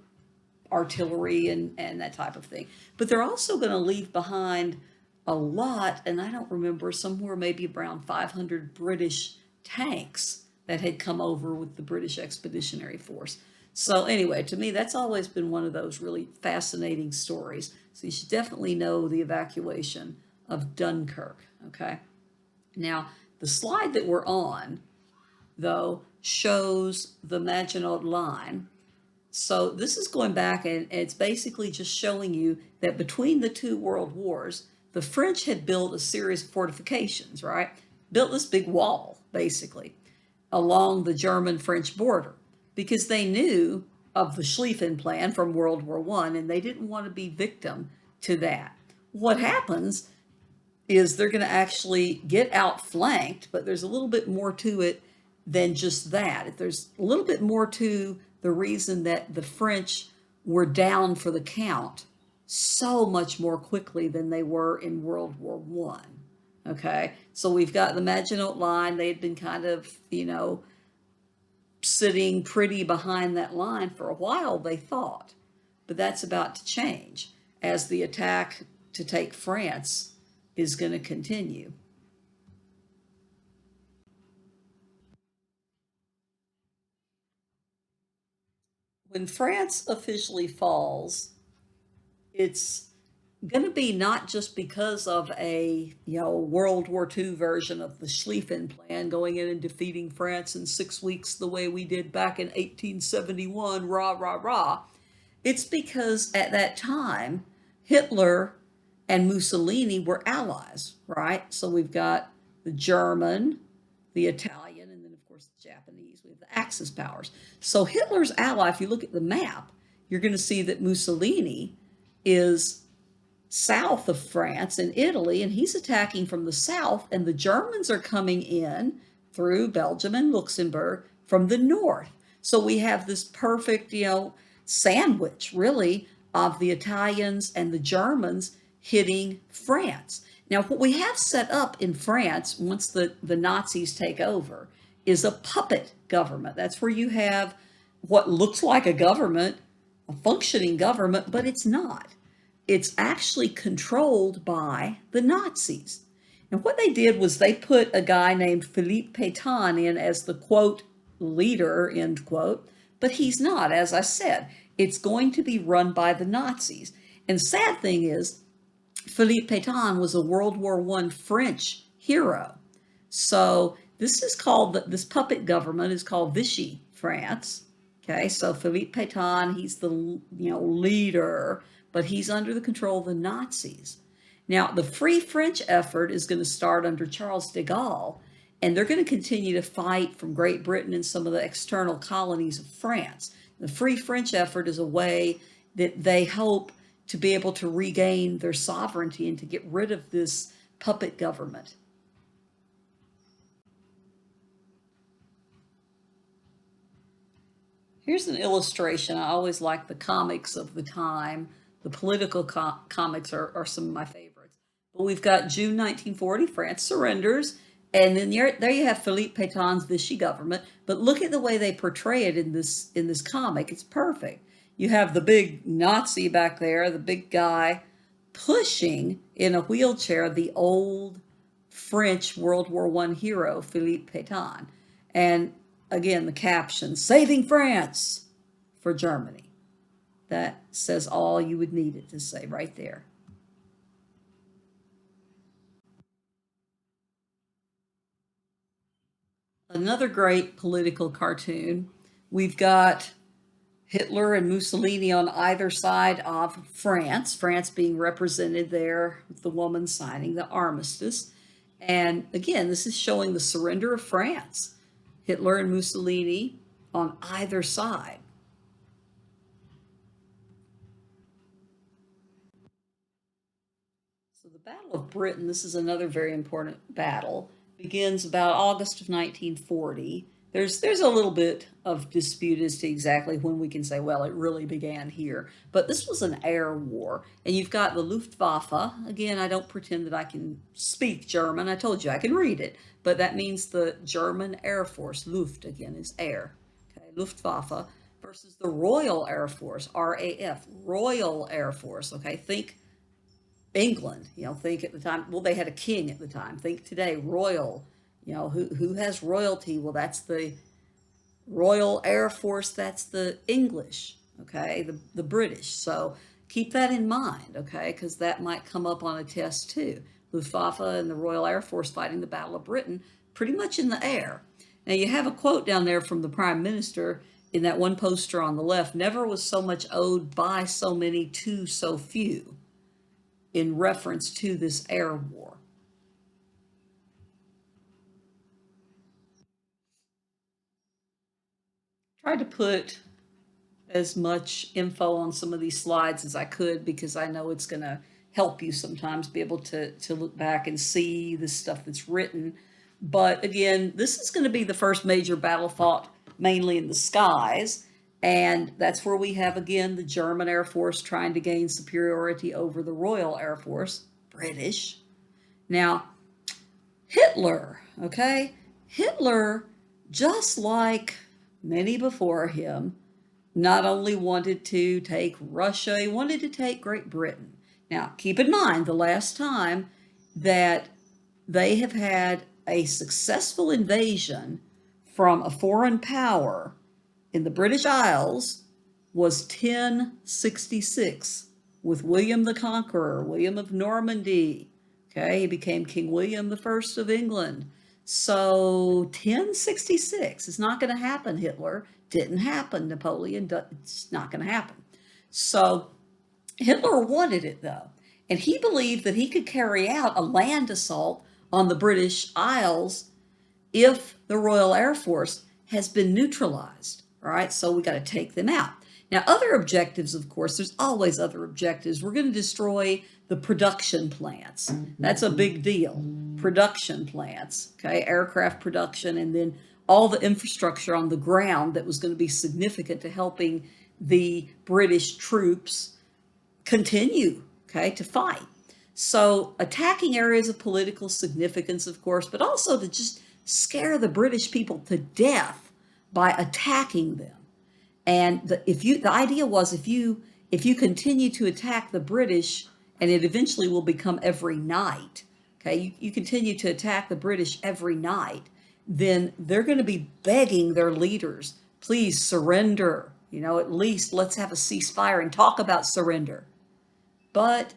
artillery and that type of thing. But they're also going to leave behind a lot, and I don't remember, somewhere maybe around 500 British tanks that had come over with the British Expeditionary Force. So anyway, to me, that's always been one of those really fascinating stories. So you should definitely know the evacuation of Dunkirk, okay? Now, the slide that we're on, though, shows the Maginot Line. So this is going back, and it's basically just showing you that between the two world wars, the French had built a series of fortifications, right? Built this big wall, basically, along the German-French border because they knew of the Schlieffen Plan from World War I, and they didn't want to be victim to that. What happens is they're going to actually get outflanked, but there's a little bit more to it than just that. There's a little bit more to the reason that the French were down for the count so much more quickly than they were in World War One. Okay, so we've got the Maginot Line. They had been kind of, sitting pretty behind that line for a while, they thought. But that's about to change as the attack to take France is going to continue. When France officially falls, it's going to be not just because of a World War II version of the Schlieffen Plan, going in and defeating France in 6 weeks the way we did back in 1871, rah rah rah. It's because at that time Hitler and Mussolini were allies, right? So we've got the German, the Italian, and then of course the Japanese. We have the Axis powers. So Hitler's ally, if you look at the map, you're going to see that Mussolini is south of France and Italy, and he's attacking from the south, and the Germans are coming in through Belgium and Luxembourg from the north. So we have this perfect, sandwich, really, of the Italians and the Germans hitting France. Now, what we have set up in France, once the Nazis take over, is a puppet government. That's where you have what looks like a government, a functioning government, but it's not. It's actually controlled by the Nazis. And what they did was they put a guy named Philippe Pétain in as the, quote, leader, end quote, but he's not. As I said, it's going to be run by the Nazis. And the sad thing is, Philippe Pétain was a World War I French hero. So this is called, this puppet government is called Vichy France. Okay, so Philippe Pétain, he's the leader, but he's under the control of the Nazis. Now, the Free French effort is going to start under Charles de Gaulle, and they're going to continue to fight from Great Britain and some of the external colonies of France. The Free French effort is a way that they hope to be able to regain their sovereignty and to get rid of this puppet government. Here's an illustration. I always like the comics of the time. The political comics are some of my favorites. But we've got June 1940, France surrenders. And then there you have Philippe Pétain's Vichy government. But look at the way they portray it in this comic. It's perfect. You have the big Nazi back there, the big guy, pushing in a wheelchair the old French World War I hero, Philippe Pétain. And again, the caption, "Saving France for Germany." That says all you would need it to say right there. Another great political cartoon. We've got Hitler and Mussolini on either side of France, France being represented there with the woman signing the armistice. And again, this is showing the surrender of France. Hitler and Mussolini on either side. So the Battle of Britain, this is another very important battle, begins about August of 1940. There's a little bit of dispute as to exactly when we can say, well, it really began here. But this was an air war. And you've got the Luftwaffe. Again, I don't pretend that I can speak German. I told you I can read it. But that means the German Air Force. Luft, again, is air. Okay, Luftwaffe versus the Royal Air Force, RAF, Royal Air Force. Okay, think England, think at the time, well, they had a king at the time. Think today, Royal, You know, who has royalty? Well, that's the Royal Air Force, that's the English, okay, the British. So keep that in mind, okay, because that might come up on a test too. Luftwaffe and the Royal Air Force fighting the Battle of Britain, pretty much in the air. Now you have a quote down there from the Prime Minister in that one poster on the left: never was so much owed by so many to so few, in reference to this air war. Tried to put as much info on some of these slides as I could because I know it's going to help you sometimes be able to look back and see the stuff that's written. But again, this is going to be the first major battle fought mainly in the skies. And that's where we have, again, the German Air Force trying to gain superiority over the Royal Air Force, British. Now, Hitler, okay? Hitler, just like many before him, not only wanted to take Russia, he wanted to take Great Britain. Now, keep in mind, the last time that they have had a successful invasion from a foreign power in the British Isles was 1066 with William the Conqueror, William of Normandy. Okay, he became King William the First of England. So 1066 is not going to happen, Hitler. Didn't happen, Napoleon. It's not going to happen. So Hitler wanted it though. And he believed that he could carry out a land assault on the British Isles if the Royal Air Force has been neutralized, right? So we got to take them out. Now, other objectives, of course, there's always other objectives. We're going to destroy the production plants. That's a big deal. Production plants, okay, aircraft production, and then all the infrastructure on the ground that was going to be significant to helping the British troops continue, okay, to fight. So attacking areas of political significance, of course, but also to just scare the British people to death by attacking them. And the idea was if you continue to attack the British, and it eventually will become every night, okay, you continue to attack the British every night, then they're going to be begging their leaders, please surrender. You know, at least let's have a ceasefire and talk about surrender. But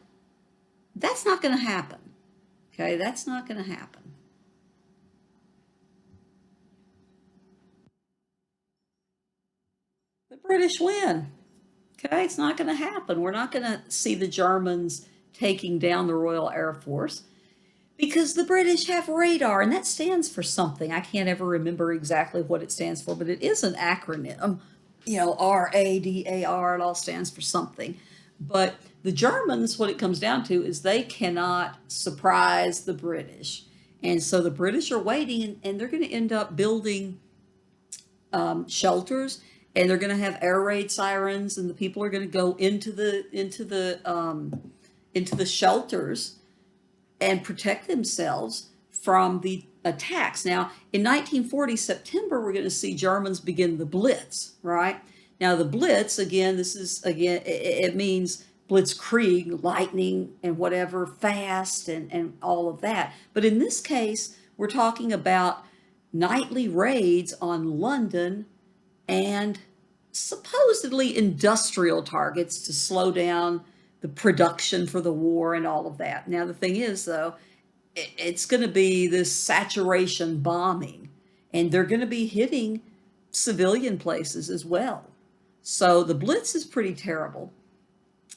that's not going to happen. Okay, that's not going to happen. The British win. Okay, it's not going to happen. We're not going to see the Germans taking down the Royal Air Force because the British have radar, and that stands for something. I can't ever remember exactly what it stands for, but it is an acronym. You know, RADAR, it all stands for something. But the Germans, what it comes down to is they cannot surprise the British. And so the British are waiting, and they're going to end up building shelters, and they're going to have air raid sirens, and the people are going to go into the shelters and protect themselves from the attacks. Now, in 1940 September, we're going to see Germans begin the Blitz, right? Now, the Blitz, again, this is, again, it means blitzkrieg, lightning and whatever, fast and all of that. But in this case, we're talking about nightly raids on London and supposedly industrial targets to slow down the production for the war and all of that. Now, the thing is, though, it's going to be this saturation bombing, and they're going to be hitting civilian places as well. So the Blitz is pretty terrible.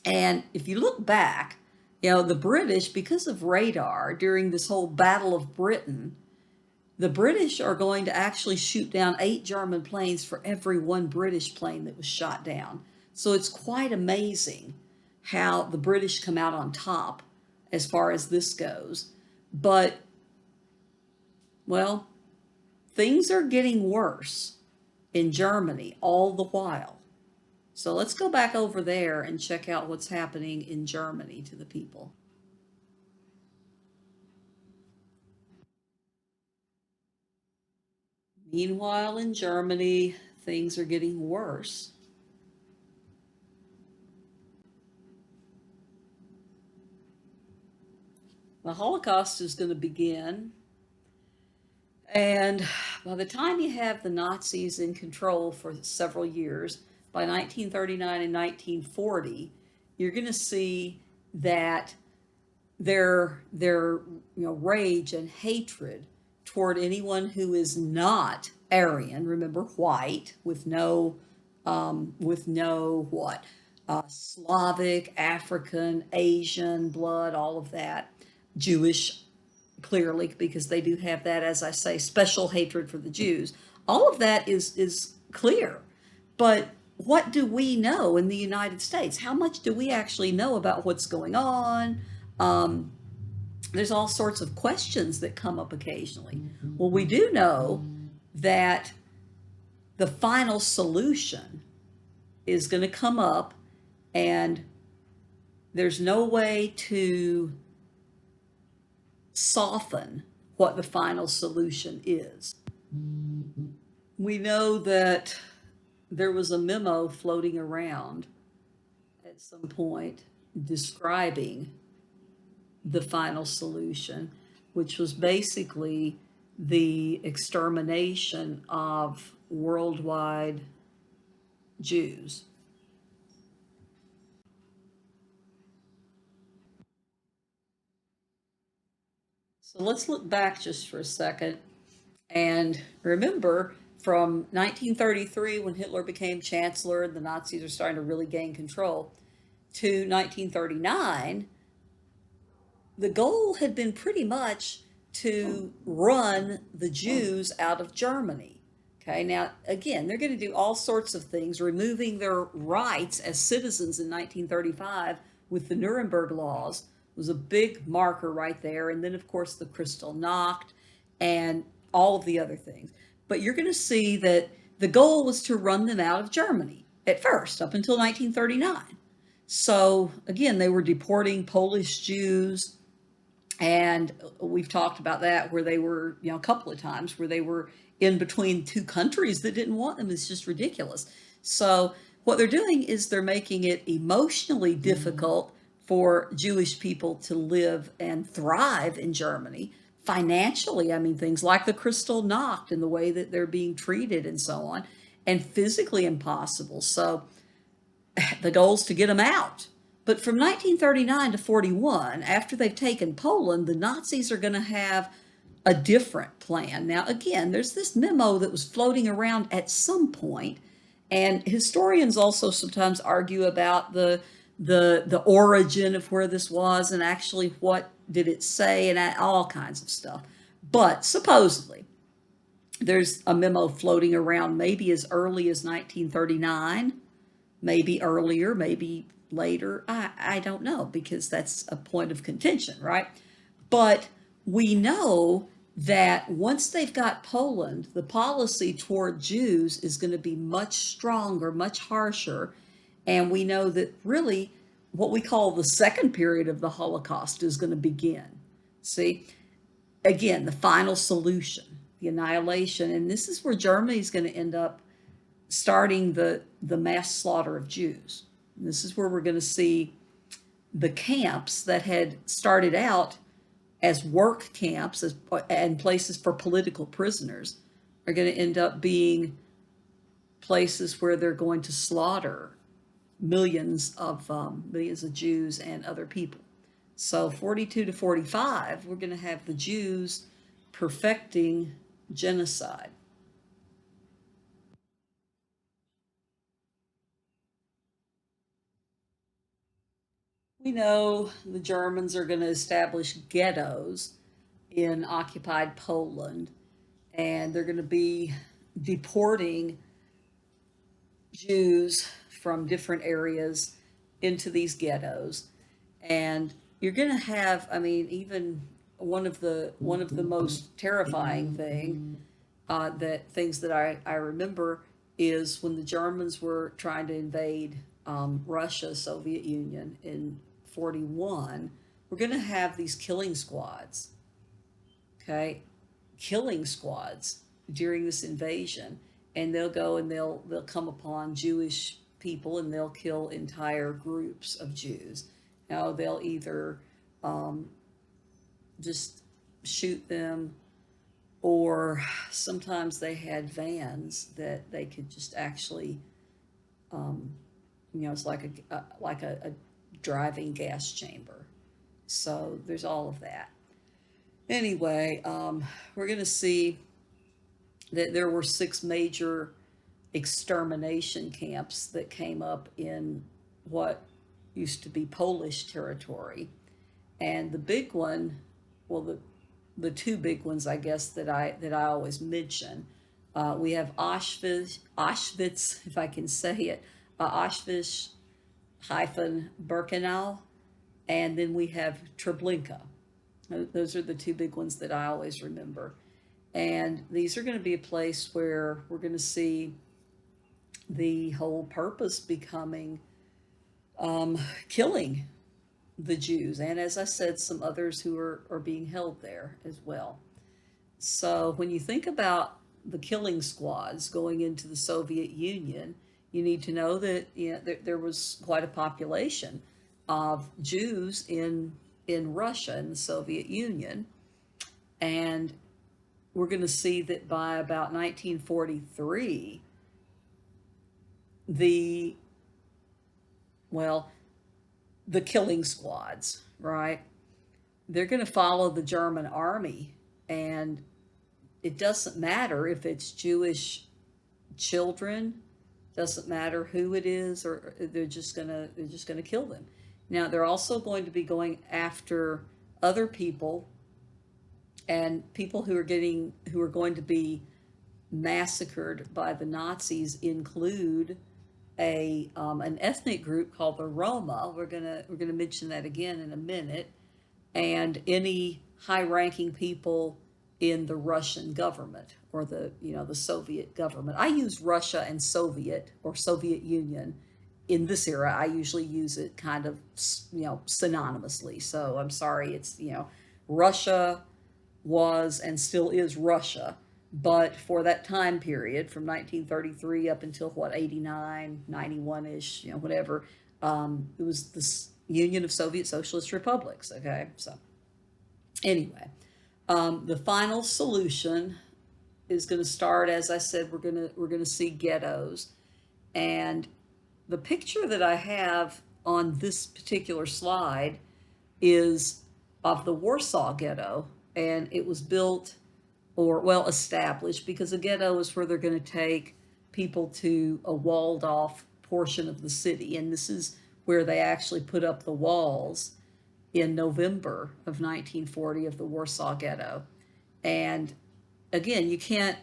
And if you look back, you know, the British, because of radar during this whole Battle of Britain, the British are going to actually shoot down 8 German planes for every 1 British plane that was shot down. So it's quite amazing how the British come out on top as far as this goes. But, well, things are getting worse in Germany all the while. So let's go back over there and check out what's happening in Germany to the people. Meanwhile, in Germany, things are getting worse. The Holocaust is going to begin And by the time you have the Nazis in control for several years, by 1939 and 1940, you're going to see that their rage and hatred toward anyone who is not Aryan, remember, white, with no what, Slavic, African, Asian blood, all of that, Jewish, clearly, because they do have that, as I say, special hatred for the Jews. All of that is clear. But what do we know in the United States? How much do we actually know about what's going on? Um, there's all sorts of questions that come up occasionally. Well, we do know that the final solution is going to come up, and there's no way to soften what the final solution is. We know that there was a memo floating around at some point describing the final solution, which was basically the extermination of worldwide Jews. So let's look back just for a second and remember from 1933, when Hitler became chancellor and the Nazis are starting to really gain control, to 1939, the goal had been pretty much to run the Jews out of Germany. Okay, now again, they're going to do all sorts of things, removing their rights as citizens in 1935 with the Nuremberg laws was a big marker right there. And then, of course, the Kristallnacht and all of the other things. But you're going to see that the goal was to run them out of Germany at first, up until 1939. So again, they were deporting Polish Jews, and we've talked about that, where they were, a couple of times where they were in between two countries that didn't want them. It's just ridiculous. So what they're doing is they're making it emotionally difficult for Jewish people to live and thrive in Germany. Financially, I mean, things like the Kristallnacht and the way that they're being treated and so on, and physically impossible. So the goal is to get them out. But from 1939 to 41, after they've taken Poland, the Nazis are going to have a different plan. Now, again, there's this memo that was floating around at some point, and historians also sometimes argue about the origin of where this was and actually what did it say and all kinds of stuff. But supposedly, there's a memo floating around maybe as early as 1939, maybe earlier, maybe later. I don't know, because that's a point of contention, right? But we know that once they've got Poland, the policy toward Jews is going to be much stronger, much harsher. And we know that really what we call the second period of the Holocaust is going to begin. See, again, the final solution, the annihilation. And this is where Germany is going to end up starting the mass slaughter of Jews. And this is where we're going to see the camps that had started out as work camps and places for political prisoners are going to end up being places where they're going to slaughter millions of Jews and other people. So 42 to 45, we're going to have the Jews perfecting genocide. We know the Germans are going to establish ghettos in occupied Poland, and they're going to be deporting Jews from different areas into these ghettos. And you're going to have, I mean, even one of the most terrifying things that I remember is when the Germans were trying to invade Russia, Soviet Union in 41. We're going to have these killing squads, okay, killing squads during this invasion, and they'll go and they'll come upon Jewish people and they'll kill entire groups of Jews. Now they'll either just shoot them, or sometimes they had vans that they could just actually, um, it's like a driving gas chamber. So there's all of that. Anyway, we're going to see that there were six major extermination camps that came up in what used to be Polish territory. And the big one, well, the two big ones, I guess, that I always mention, we have Auschwitz, if I can say it, Auschwitz hyphen Birkenau, and then we have Treblinka. Those are the two big ones that I always remember. And these are going to be a place where we're going to see the whole purpose becoming killing the Jews. And as I said, some others who are being held there as well. So when you think about the killing squads going into the Soviet Union, you need to know that there was quite a population of Jews in Russia and the Soviet Union. And we're going to see that by about 1943, the the killing squads, right? They're going to follow the German army, and it doesn't matter if it's Jewish children, doesn't matter who it is, or they're just gonna kill them. Now they're also going to be going after other people, and people who are going to be massacred by the Nazis include an ethnic group called the Roma. We're gonna mention that again in a minute, and any high-ranking people in the Russian government, or the Soviet government. I use Russia and Soviet, or Soviet Union, in this era. I usually use it kind of synonymously. So I'm sorry, it's Russia was and still is Russia. But for that time period, from 1933 up until what, 89, 91-ish, whatever, it was the Union of Soviet Socialist Republics. Okay, so anyway, the final solution is going to start, as I said, we're going to see ghettos, and the picture that I have on this particular slide is of the Warsaw Ghetto, and it was built, or well, established, because a ghetto is where they're going to take people to a walled off portion of the city, and this is where they actually put up the walls in November of 1940 of the Warsaw Ghetto. And again, you can't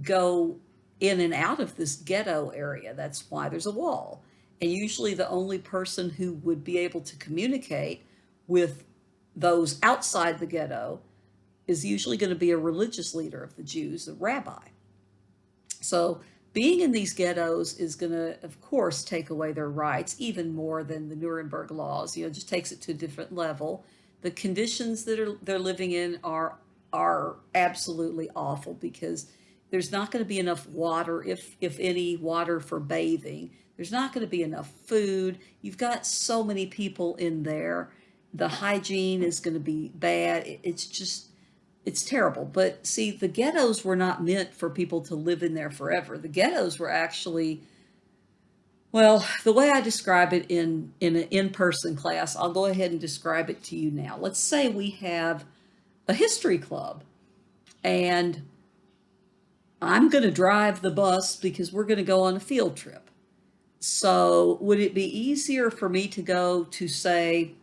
go in and out of this ghetto area. That's why there's a wall. And usually the only person who would be able to communicate with those outside the ghetto is usually going to be a religious leader of the Jews, a rabbi. So being in these ghettos is going to, of course, take away their rights even more than the Nuremberg laws. It just takes it to a different level. The conditions that they're living in are absolutely awful, because there's not going to be enough water, if any water, for bathing. There's not going to be enough food. You've got so many people in there. The hygiene is going to be bad. It's terrible. But see, the ghettos were not meant for people to live in there forever. The ghettos were actually, well, the way I describe it in an in-person class, I'll go ahead and describe it to you now. Let's say we have a history club, and I'm going to drive the bus because we're going to go on a field trip. So would it be easier for me to go to, say,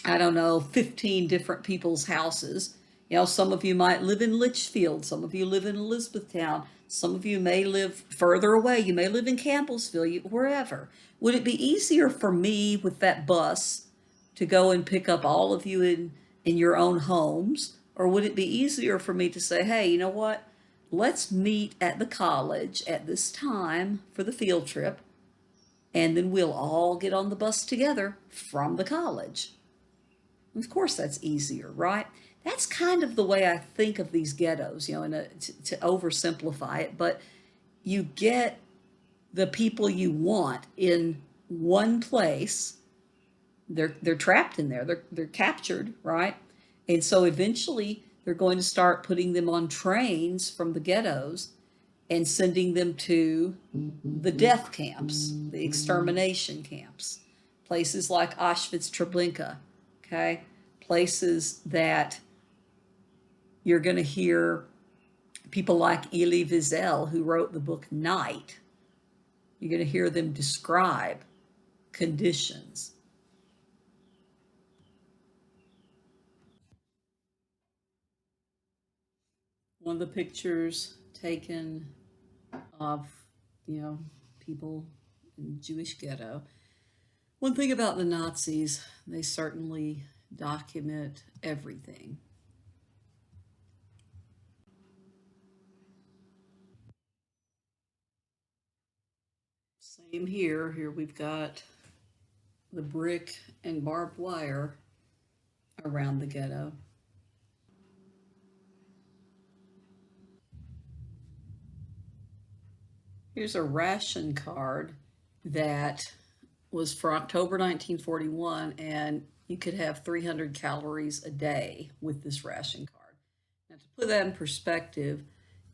I don't know, 15 different people's houses? Some of you might live in Litchfield. Some of you live in Elizabethtown. Some of you may live further away. You may live in Campbellsville, wherever. Would it be easier for me with that bus to go and pick up all of you in your own homes? Or would it be easier for me to say, hey, you know what? Let's meet at the college at this time for the field trip, and then we'll all get on the bus together from the college. Of course, that's easier, right? That's kind of the way I think of these ghettos, to oversimplify it, but you get the people you want in one place. They're trapped in there. They're captured, right? And so eventually They're going to start putting them on trains from the ghettos and sending them to the death camps, the extermination camps, places like Auschwitz Treblinka, okay? Places that you're going to hear people like Elie Wiesel, who wrote the book Night, you're going to hear them describe conditions. One of the pictures taken of, people in the Jewish ghetto. One thing about the Nazis, they certainly document everything. Same here. Here we've got the brick and barbed wire around the ghetto. Here's a ration card that was for October 1941, and you could have 300 calories a day with this ration card. Now, to put that in perspective,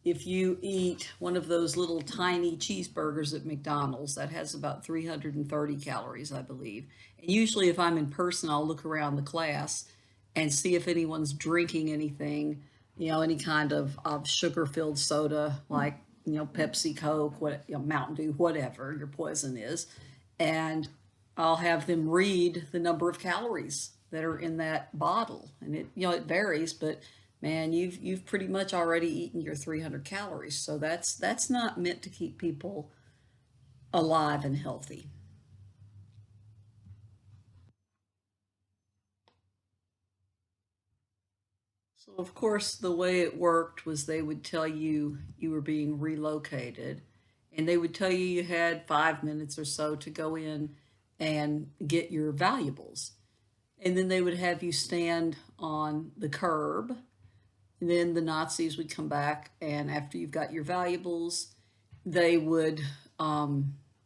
if you eat one of those little tiny cheeseburgers at McDonald's, that has about 330 calories, I believe. And usually, if I'm in person, I'll look around the class and see if anyone's drinking anything, any kind of sugar-filled soda like, Pepsi, Coke, Mountain Dew, whatever your poison is. And I'll have them read the number of calories that are in that bottle. And it varies, but man, you've pretty much already eaten your 300 calories. So that's not meant to keep people alive and healthy. So of course, the way it worked was they would tell you you were being relocated, and they would tell you you had 5 minutes or so to go in and get your valuables. And then they would have you stand on the curb. And then the Nazis would come back, and after you've got your valuables, they would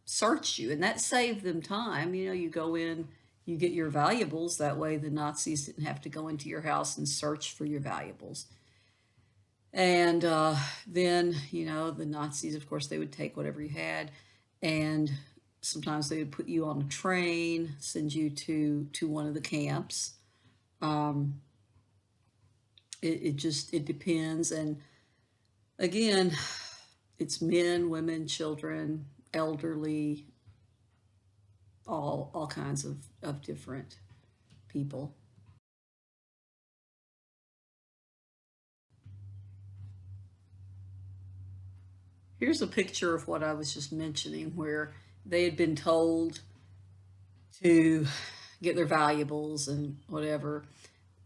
search you, and that saved them time. You go in, you get your valuables. That way, the Nazis didn't have to go into your house and search for your valuables. And then, the Nazis, of course, they would take whatever you had, and sometimes they would put you on a train, send you to one of the camps. Um, it depends, and again, it's men, women, children, elderly, all kinds of different people. Here's a picture of what I was just mentioning, where they had been told to get their valuables and whatever.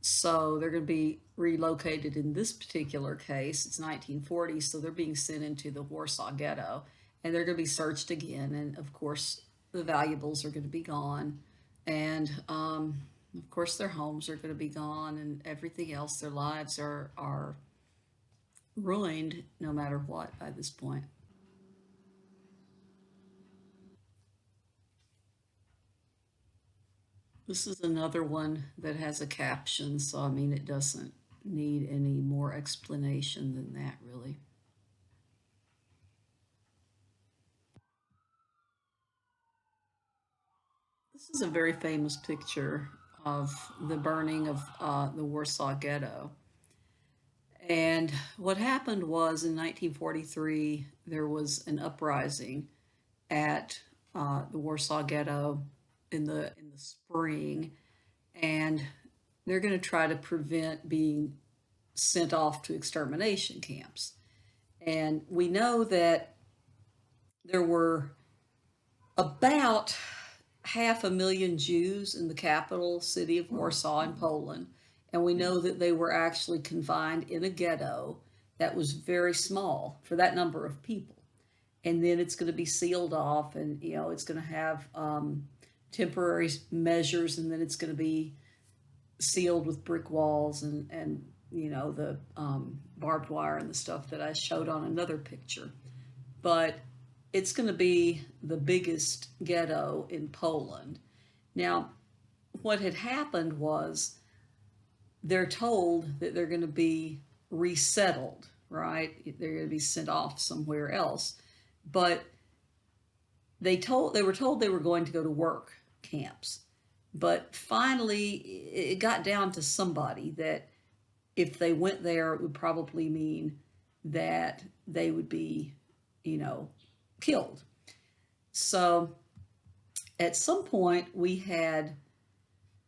So they're going to be relocated. In this particular case, it's 1940, so they're being sent into the Warsaw Ghetto, and they're going to be searched again. And of course, the valuables are going to be gone, and of course, their homes are going to be gone, and everything else. Their lives are ruined, no matter what, by this point. This is another one that has a caption, so I mean, it doesn't need any more explanation than that, really. This is a very famous picture of the burning of the Warsaw Ghetto. And what happened was in 1943, there was an uprising at the Warsaw Ghetto in the spring, and they're going to try to prevent being sent off to extermination camps. And we know that there were about 500,000 Jews in the capital city of Warsaw in Poland. And we know that they were actually confined in a ghetto that was very small for that number of people. And then it's going to be sealed off, and it's going to have temporary measures, and then it's going to be sealed with brick walls, and the barbed wire and the stuff that I showed on another picture. But it's going to be the biggest ghetto in Poland. Now, what had happened was they're told that they're going to be resettled, right? They're going to be sent off somewhere else. But they were told they were going to go to work camps. But finally, it got down to somebody that if they went there, it would probably mean that they would be, you know, killed. So at some point, we had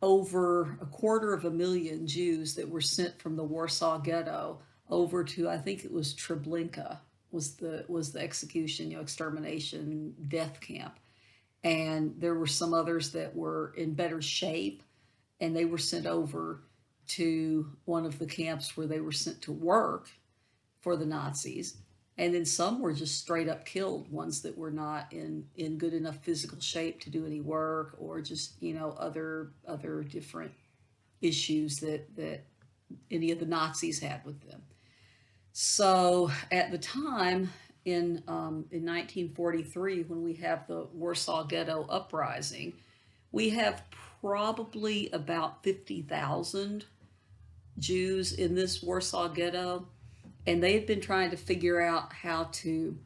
over 250,000 Jews that were sent from the Warsaw Ghetto over to, I think it was Treblinka, was the execution, extermination death camp. And there were some others that were in better shape, and they were sent over to one of the camps where they were sent to work for the Nazis. And then some were just straight up killed, ones that were not in good enough physical shape to do any work, or just, other different issues that any of the Nazis had with them. So at the time, in 1943, when we have the Warsaw Ghetto uprising, we have probably about 50,000 Jews in this Warsaw Ghetto, and they had been trying to figure out how to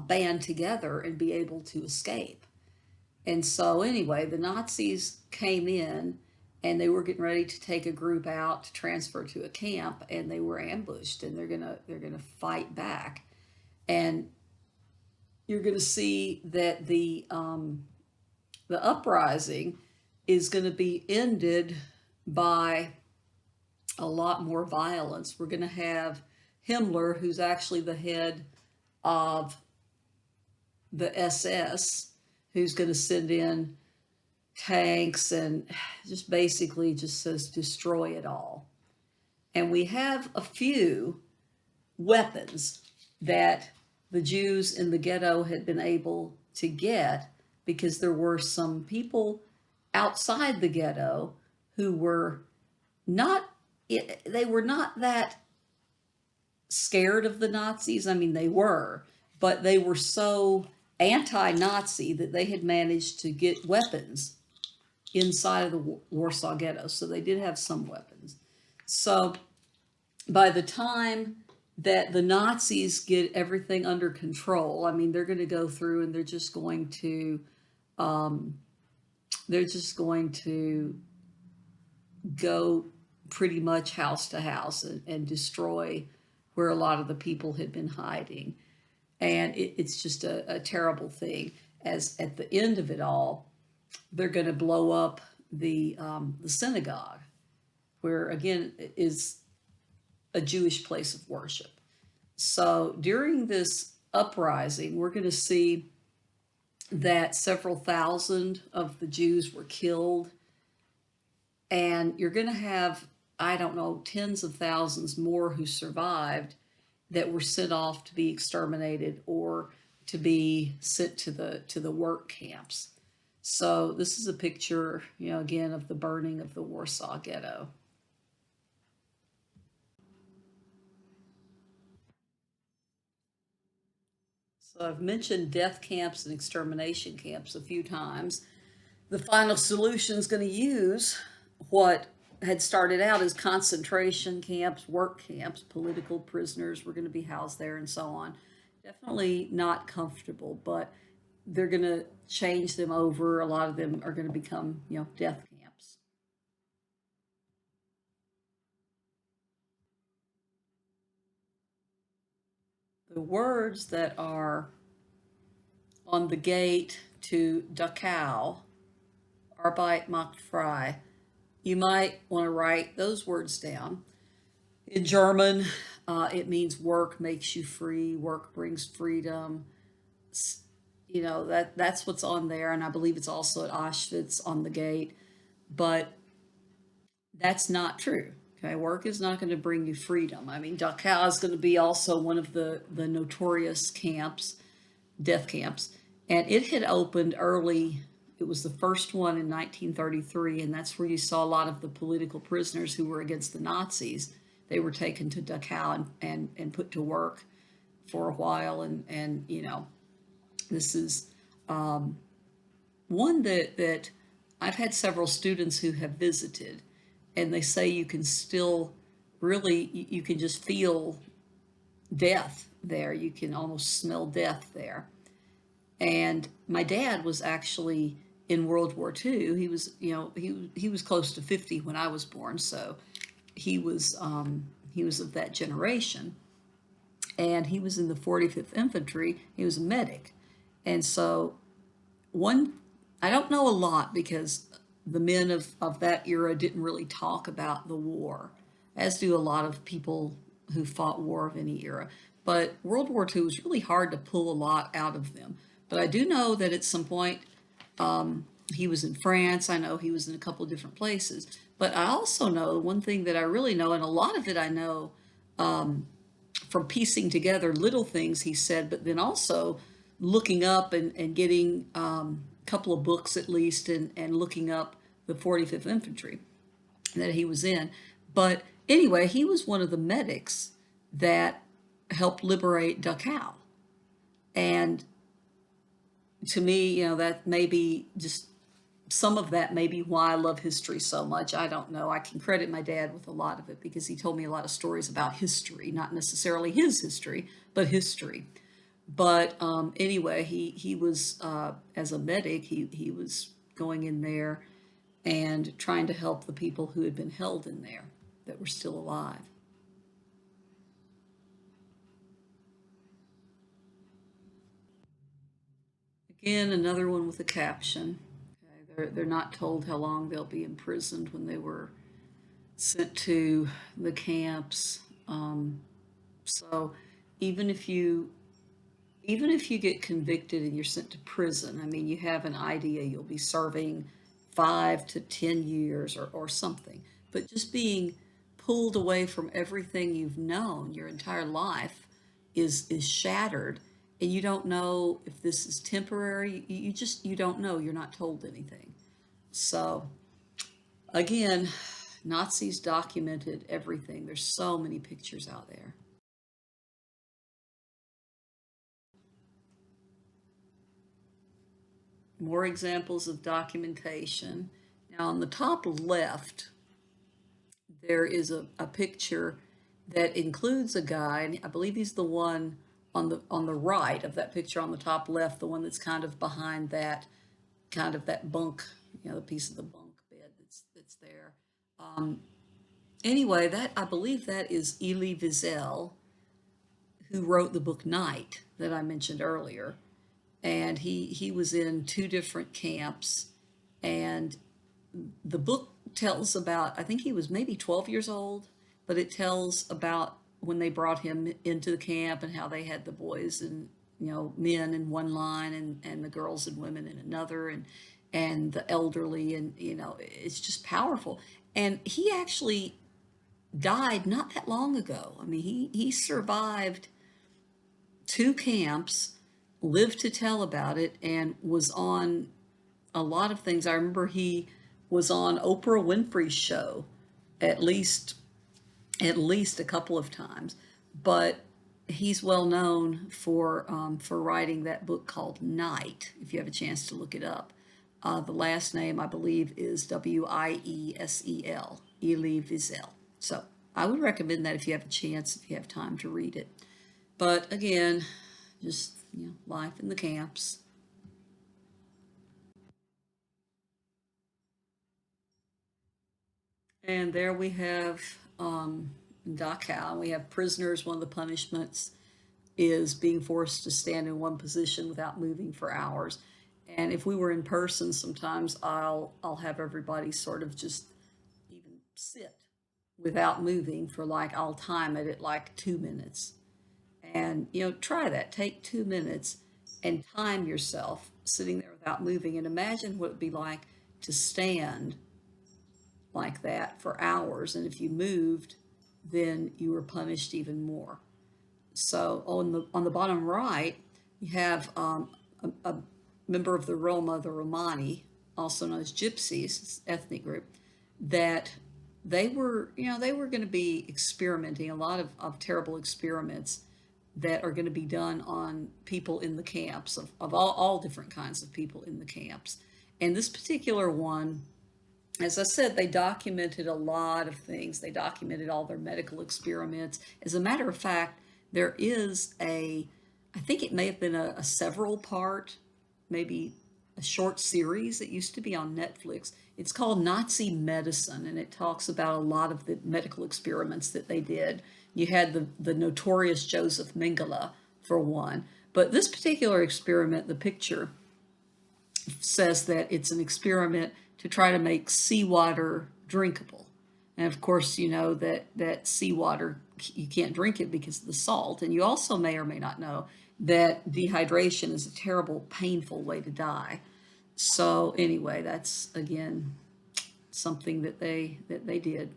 band together and be able to escape. And so anyway, the Nazis came in and they were getting ready to take a group out to transfer to a camp, and they were ambushed, and they're gonna fight back. And you're gonna see that the uprising is going to be ended by a lot more violence. We're going to have Himmler, who's actually the head of the SS, who's going to send in tanks and just basically just says destroy it all. And we have a few weapons that the Jews in the ghetto had been able to get, because there were some people outside the ghetto who were not they were not that scared of the Nazis. I mean, they were, but they were so anti-Nazi that they had managed to get weapons inside of the Warsaw Ghetto. So they did have some weapons. So by the time that the Nazis get everything under control, I mean, they're going to go through and they're just going to go pretty much house to house and destroy where a lot of the people had been hiding. And it's just a terrible thing, as at the end of it all, they're going to blow up the synagogue, where again is a Jewish place of worship. So during this uprising, we're going to see that several thousand of the Jews were killed, and you're going to have, I don't know, tens of thousands more who survived that were sent off to be exterminated or to be sent to the work camps. So this is a picture, again, of the burning of the Warsaw Ghetto. So I've mentioned death camps and extermination camps a few times. The final solution is going to use what had started out as concentration camps, work camps. Political prisoners were going to be housed there and so on. Definitely not comfortable, but they're going to change them over. A lot of them are going to become, death camps. The words that are on the gate to Dachau, Arbeit macht frei, you might want to write those words down. In German, it means work makes you free, work brings freedom. That's what's on there, and I believe it's also at Auschwitz on the gate. But that's not true. Okay, work is not going to bring you freedom. I mean, Dachau is going to be also one of the notorious camps, death camps, and it had opened early. It was the first one in 1933, and that's where you saw a lot of the political prisoners who were against the Nazis. They were taken to Dachau and put to work for a while, and this is one that I've had several students who have visited, and they say you can still really, you can just feel death there. You can almost smell death there. And my dad was actually in World War II. He was, he was close to 50 when I was born, so he was of that generation, and he was in the 45th Infantry. He was a medic, and so one, I don't know a lot because the men of that era didn't really talk about the war, as do a lot of people who fought war of any era. But World War II was really hard to pull a lot out of them. But I do know that at some point he was in France. I know he was in a couple of different places. But I also know one thing that I really know, and a lot of it I know from piecing together little things he said, but then also looking up and getting a couple of books at least, and looking up the 45th Infantry that he was in. But anyway, he was one of the medics that helped liberate Dachau. And to me, that may be just some of that may be why I love history so much. I don't know. I can credit my dad with a lot of it because he told me a lot of stories about history, not necessarily his history, but history. But anyway, he was as a medic, he was going in there and trying to help the people who had been held in there that were still alive. Again, another one with a caption. Okay, they're not told how long they'll be imprisoned when they were sent to the camps. So even if you even if you get convicted and you're sent to prison, I mean, you have an idea you'll be serving 5 to 10 years or something. But just being pulled away from everything you've known your entire life is shattered, and you don't know if this is temporary. You just you don't know. You're not told anything. So again, Nazis documented everything. There's so many pictures out there. More examples of documentation. Now, on the top left, there is a picture that includes a guy, and I believe he's the one on the right of that picture on the top left, the one that's kind of behind that kind of that bunk, the piece of the bunk bed that's there. Um, anyway, that I believe that is Elie Wiesel, who wrote the book Night that I mentioned earlier, and he was in two different camps, and the book tells about, I think he was maybe 12 years old, but it tells about when they brought him into the camp and how they had the boys and men in one line, and the girls and women in another, and the elderly, and it's just powerful. And he actually died not that long ago. I mean, he survived two camps, lived to tell about it, and was on a lot of things. I remember he was on Oprah Winfrey's show at least at least a couple of times, but he's well known for writing that book called Night. If you have a chance to look it up, the last name I believe is Wiesel, Elie Wiesel. So I would recommend that if you have a chance, if you have time to read it. But again, just life in the camps. And there we have in Dachau, we have prisoners. One of the punishments is being forced to stand in one position without moving for hours. And if we were in person, sometimes I'll have everybody sort of just even sit without moving for like, I'll time it at like 2 minutes. And try that. Take 2 minutes and time yourself sitting there without moving, and imagine what it'd be like to stand like that for hours. And if you moved, then you were punished even more. So on the bottom right, you have a member of the Roma, the Romani, also known as Gypsies, ethnic group, that they were going to be experimenting a lot of terrible experiments that are going to be done on people in the camps of all different kinds of people in the camps. And this particular one, as I said, they documented a lot of things. They documented all their medical experiments. As a matter of fact, there is I think it may have been a several part, maybe a short series that used to be on Netflix. It's called Nazi Medicine, and it talks about a lot of the medical experiments that they did. You had the notorious Joseph Mengele, for one. But this particular experiment, the picture says that it's an experiment to try to make seawater drinkable. And of course, you know that seawater, you can't drink it because of the salt. And you also may or may not know that dehydration is a terrible, painful way to die. So anyway, that's again something that they did.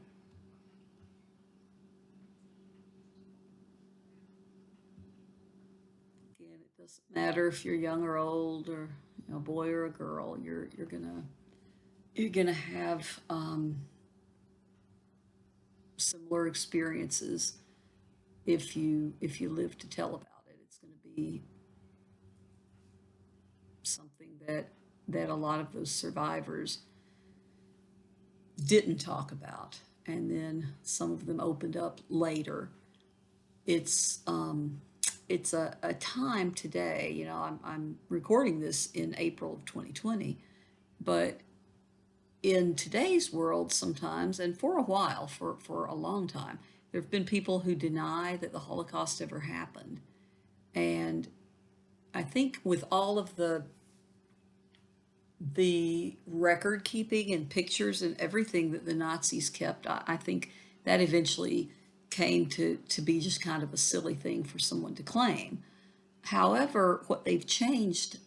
Again, it doesn't matter if you're young or old, or a boy or a girl. You're gonna have similar experiences if you live to tell about it. It's going to be something that a lot of those survivors didn't talk about, and then some of them opened up later. It's a time today. I'm recording this in April of 2020, but in today's world, sometimes, and for a while, for a long time, there have been people who deny that the Holocaust ever happened. And I think with all of the record keeping and pictures and everything that the Nazis kept, I think that eventually came to be just kind of a silly thing for someone to claim. However, what they've changed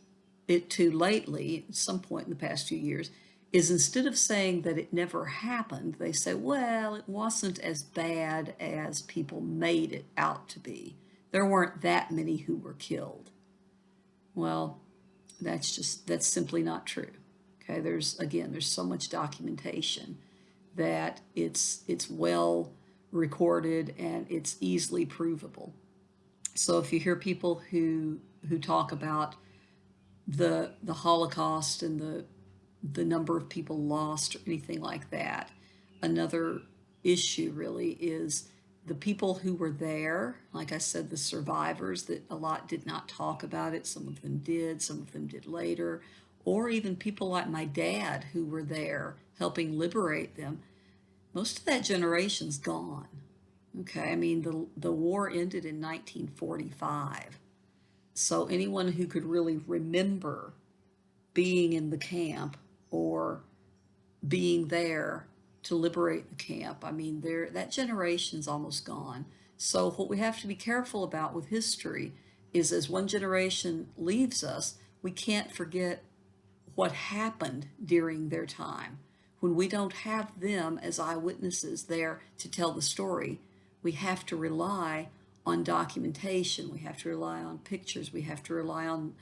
it to lately, at some point in the past few years, is instead of saying that it never happened, they say, well, it wasn't as bad as people made it out to be. There weren't that many who were killed. Well, that's simply not true. Okay, there's so much documentation that it's well recorded and it's easily provable. So if you hear people who talk about the Holocaust and the number of people lost or anything like that, another issue really is the people who were there. Like I said, the survivors, that a lot did not talk about it. Some of them did, some of them did later, or even people like my dad who were there helping liberate them. Most of that generation's gone. Okay, I mean, the war ended in 1945. So anyone who could really remember being in the camp or being there to liberate the camp, I mean, that generation's almost gone. So what we have to be careful about with history is, as one generation leaves us, we can't forget what happened during their time. When we don't have them as eyewitnesses there to tell the story, we have to rely on documentation. We have to rely on pictures. We have to rely on,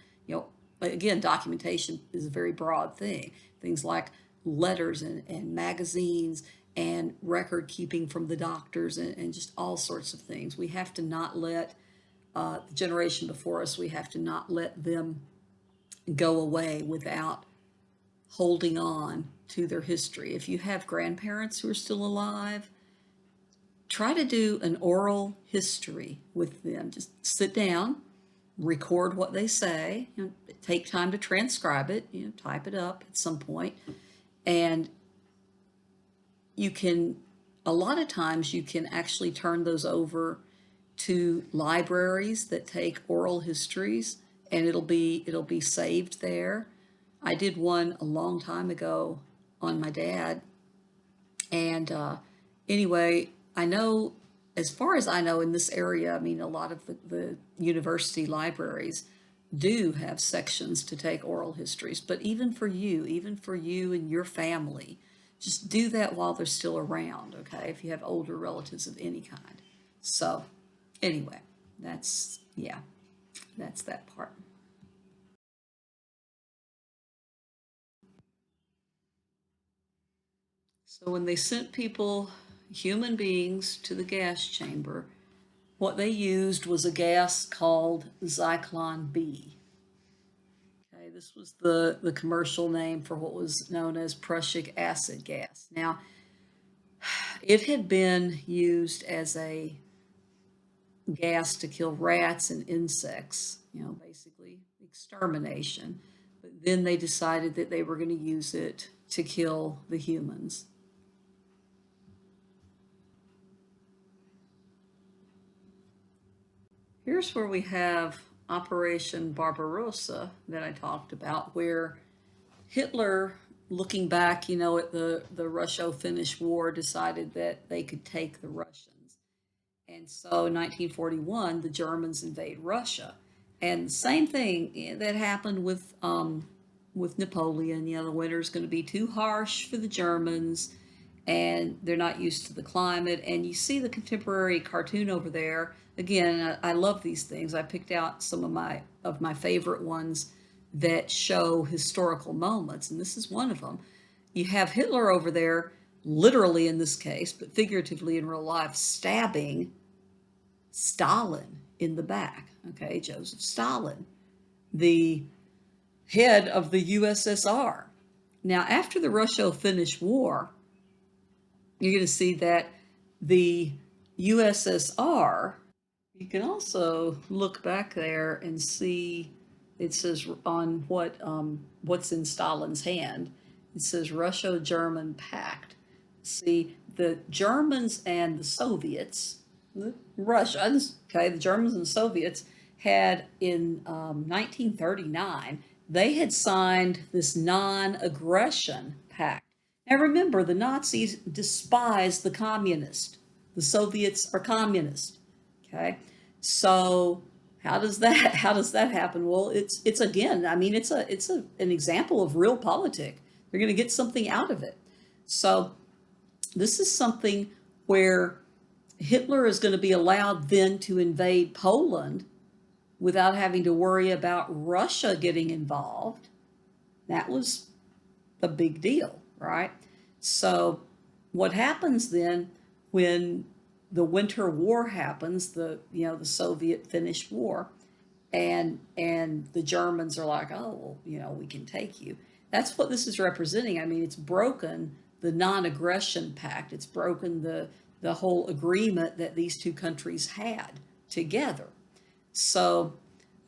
again, documentation is a very broad thing. Things like letters and magazines and record keeping from the doctors, and just all sorts of things. We have to not let the generation before us, we have to not let them go away without holding on to their history. If you have grandparents who are still alive, try to do an oral history with them. Just sit down, record what they say, take time to transcribe it, type it up at some point, and you can, a lot of times you can actually turn those over to libraries that take oral histories, and it'll be saved there. I did one a long time ago on my dad, and anyway, I know, as far as I know, in this area, I mean, a lot of the university libraries do have sections to take oral histories. But even for you and your family, just do that while they're still around, okay? If you have older relatives of any kind. So anyway, yeah, that's that part. So when they sent people, human beings, to the gas chamber, what they used was a gas called Zyklon B. Okay, this was the commercial name for what was known as prussic acid gas. Now, it had been used as a gas to kill rats and insects, basically extermination. But then they decided that they were going to use it to kill the humans. Here's where we have Operation Barbarossa that I talked about, where Hitler, looking back, at the Russo-Finnish War, decided that they could take the Russians. And so in 1941, the Germans invade Russia. And the same thing that happened with Napoleon. The winter's going to be too harsh for the Germans, and they're not used to the climate. And you see the contemporary cartoon over there. Again, I love these things. I picked out some of my favorite ones that show historical moments, and this is one of them. You have Hitler over there, literally in this case, but figuratively in real life, stabbing Stalin in the back. Okay, Joseph Stalin, the head of the USSR. Now, after the Russo-Finnish War, you're going to see that the USSR, you can also look back there and see it says on what's in Stalin's hand. It says Russo-German Pact. See, the Germans and the Soviets, the Russians, okay, the Germans and the Soviets had in 1939, they had signed this non-aggression pact. Now remember, the Nazis despised the communists. The Soviets are communist. Okay, so how does that happen? Well, it's again, I mean, it's an example of realpolitik. They're going to get something out of it. So this is something where Hitler is going to be allowed then to invade Poland without having to worry about Russia getting involved. That was a big deal, right? So what happens then when the Winter War happens, the Soviet-Finnish War, and the Germans are like, oh, well, we can take you. That's what this is representing. I mean, it's broken the non-aggression pact. It's broken the whole agreement that these two countries had together. So,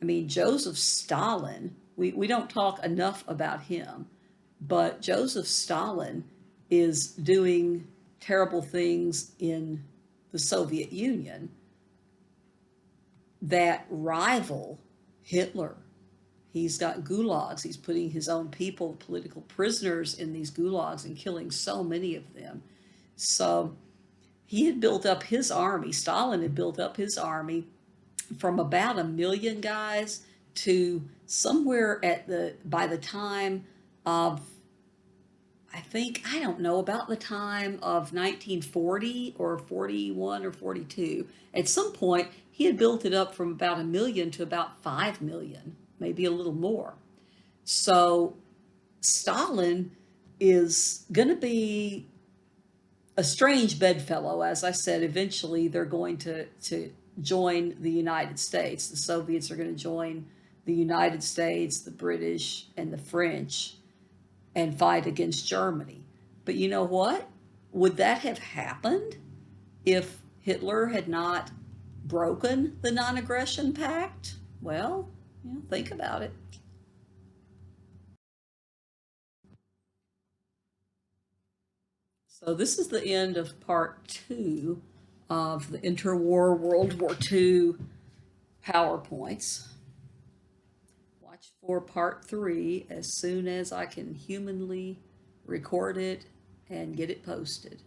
I mean, Joseph Stalin, we don't talk enough about him, but Joseph Stalin is doing terrible things in the Soviet Union that rival Hitler. He's got gulags. He's putting his own people, political prisoners, in these gulags and killing so many of them. So he had built up his army. Stalin had built up his army from about 1 million guys to somewhere by the time of, I don't know, about the time of 1940 or 41 or 42. At some point, he had built it up from about 1 million to about 5 million, maybe a little more. So Stalin is going to be a strange bedfellow. As I said, eventually they're going to join the United States. The Soviets are going to join the United States, the British, and the French, and fight against Germany. But you know what? Would that have happened if Hitler had not broken the non-aggression pact? Well, think about it. So this is the end of part 2 of the interwar World War II PowerPoints. Watch for part 3 as soon as I can humanly record it and get it posted.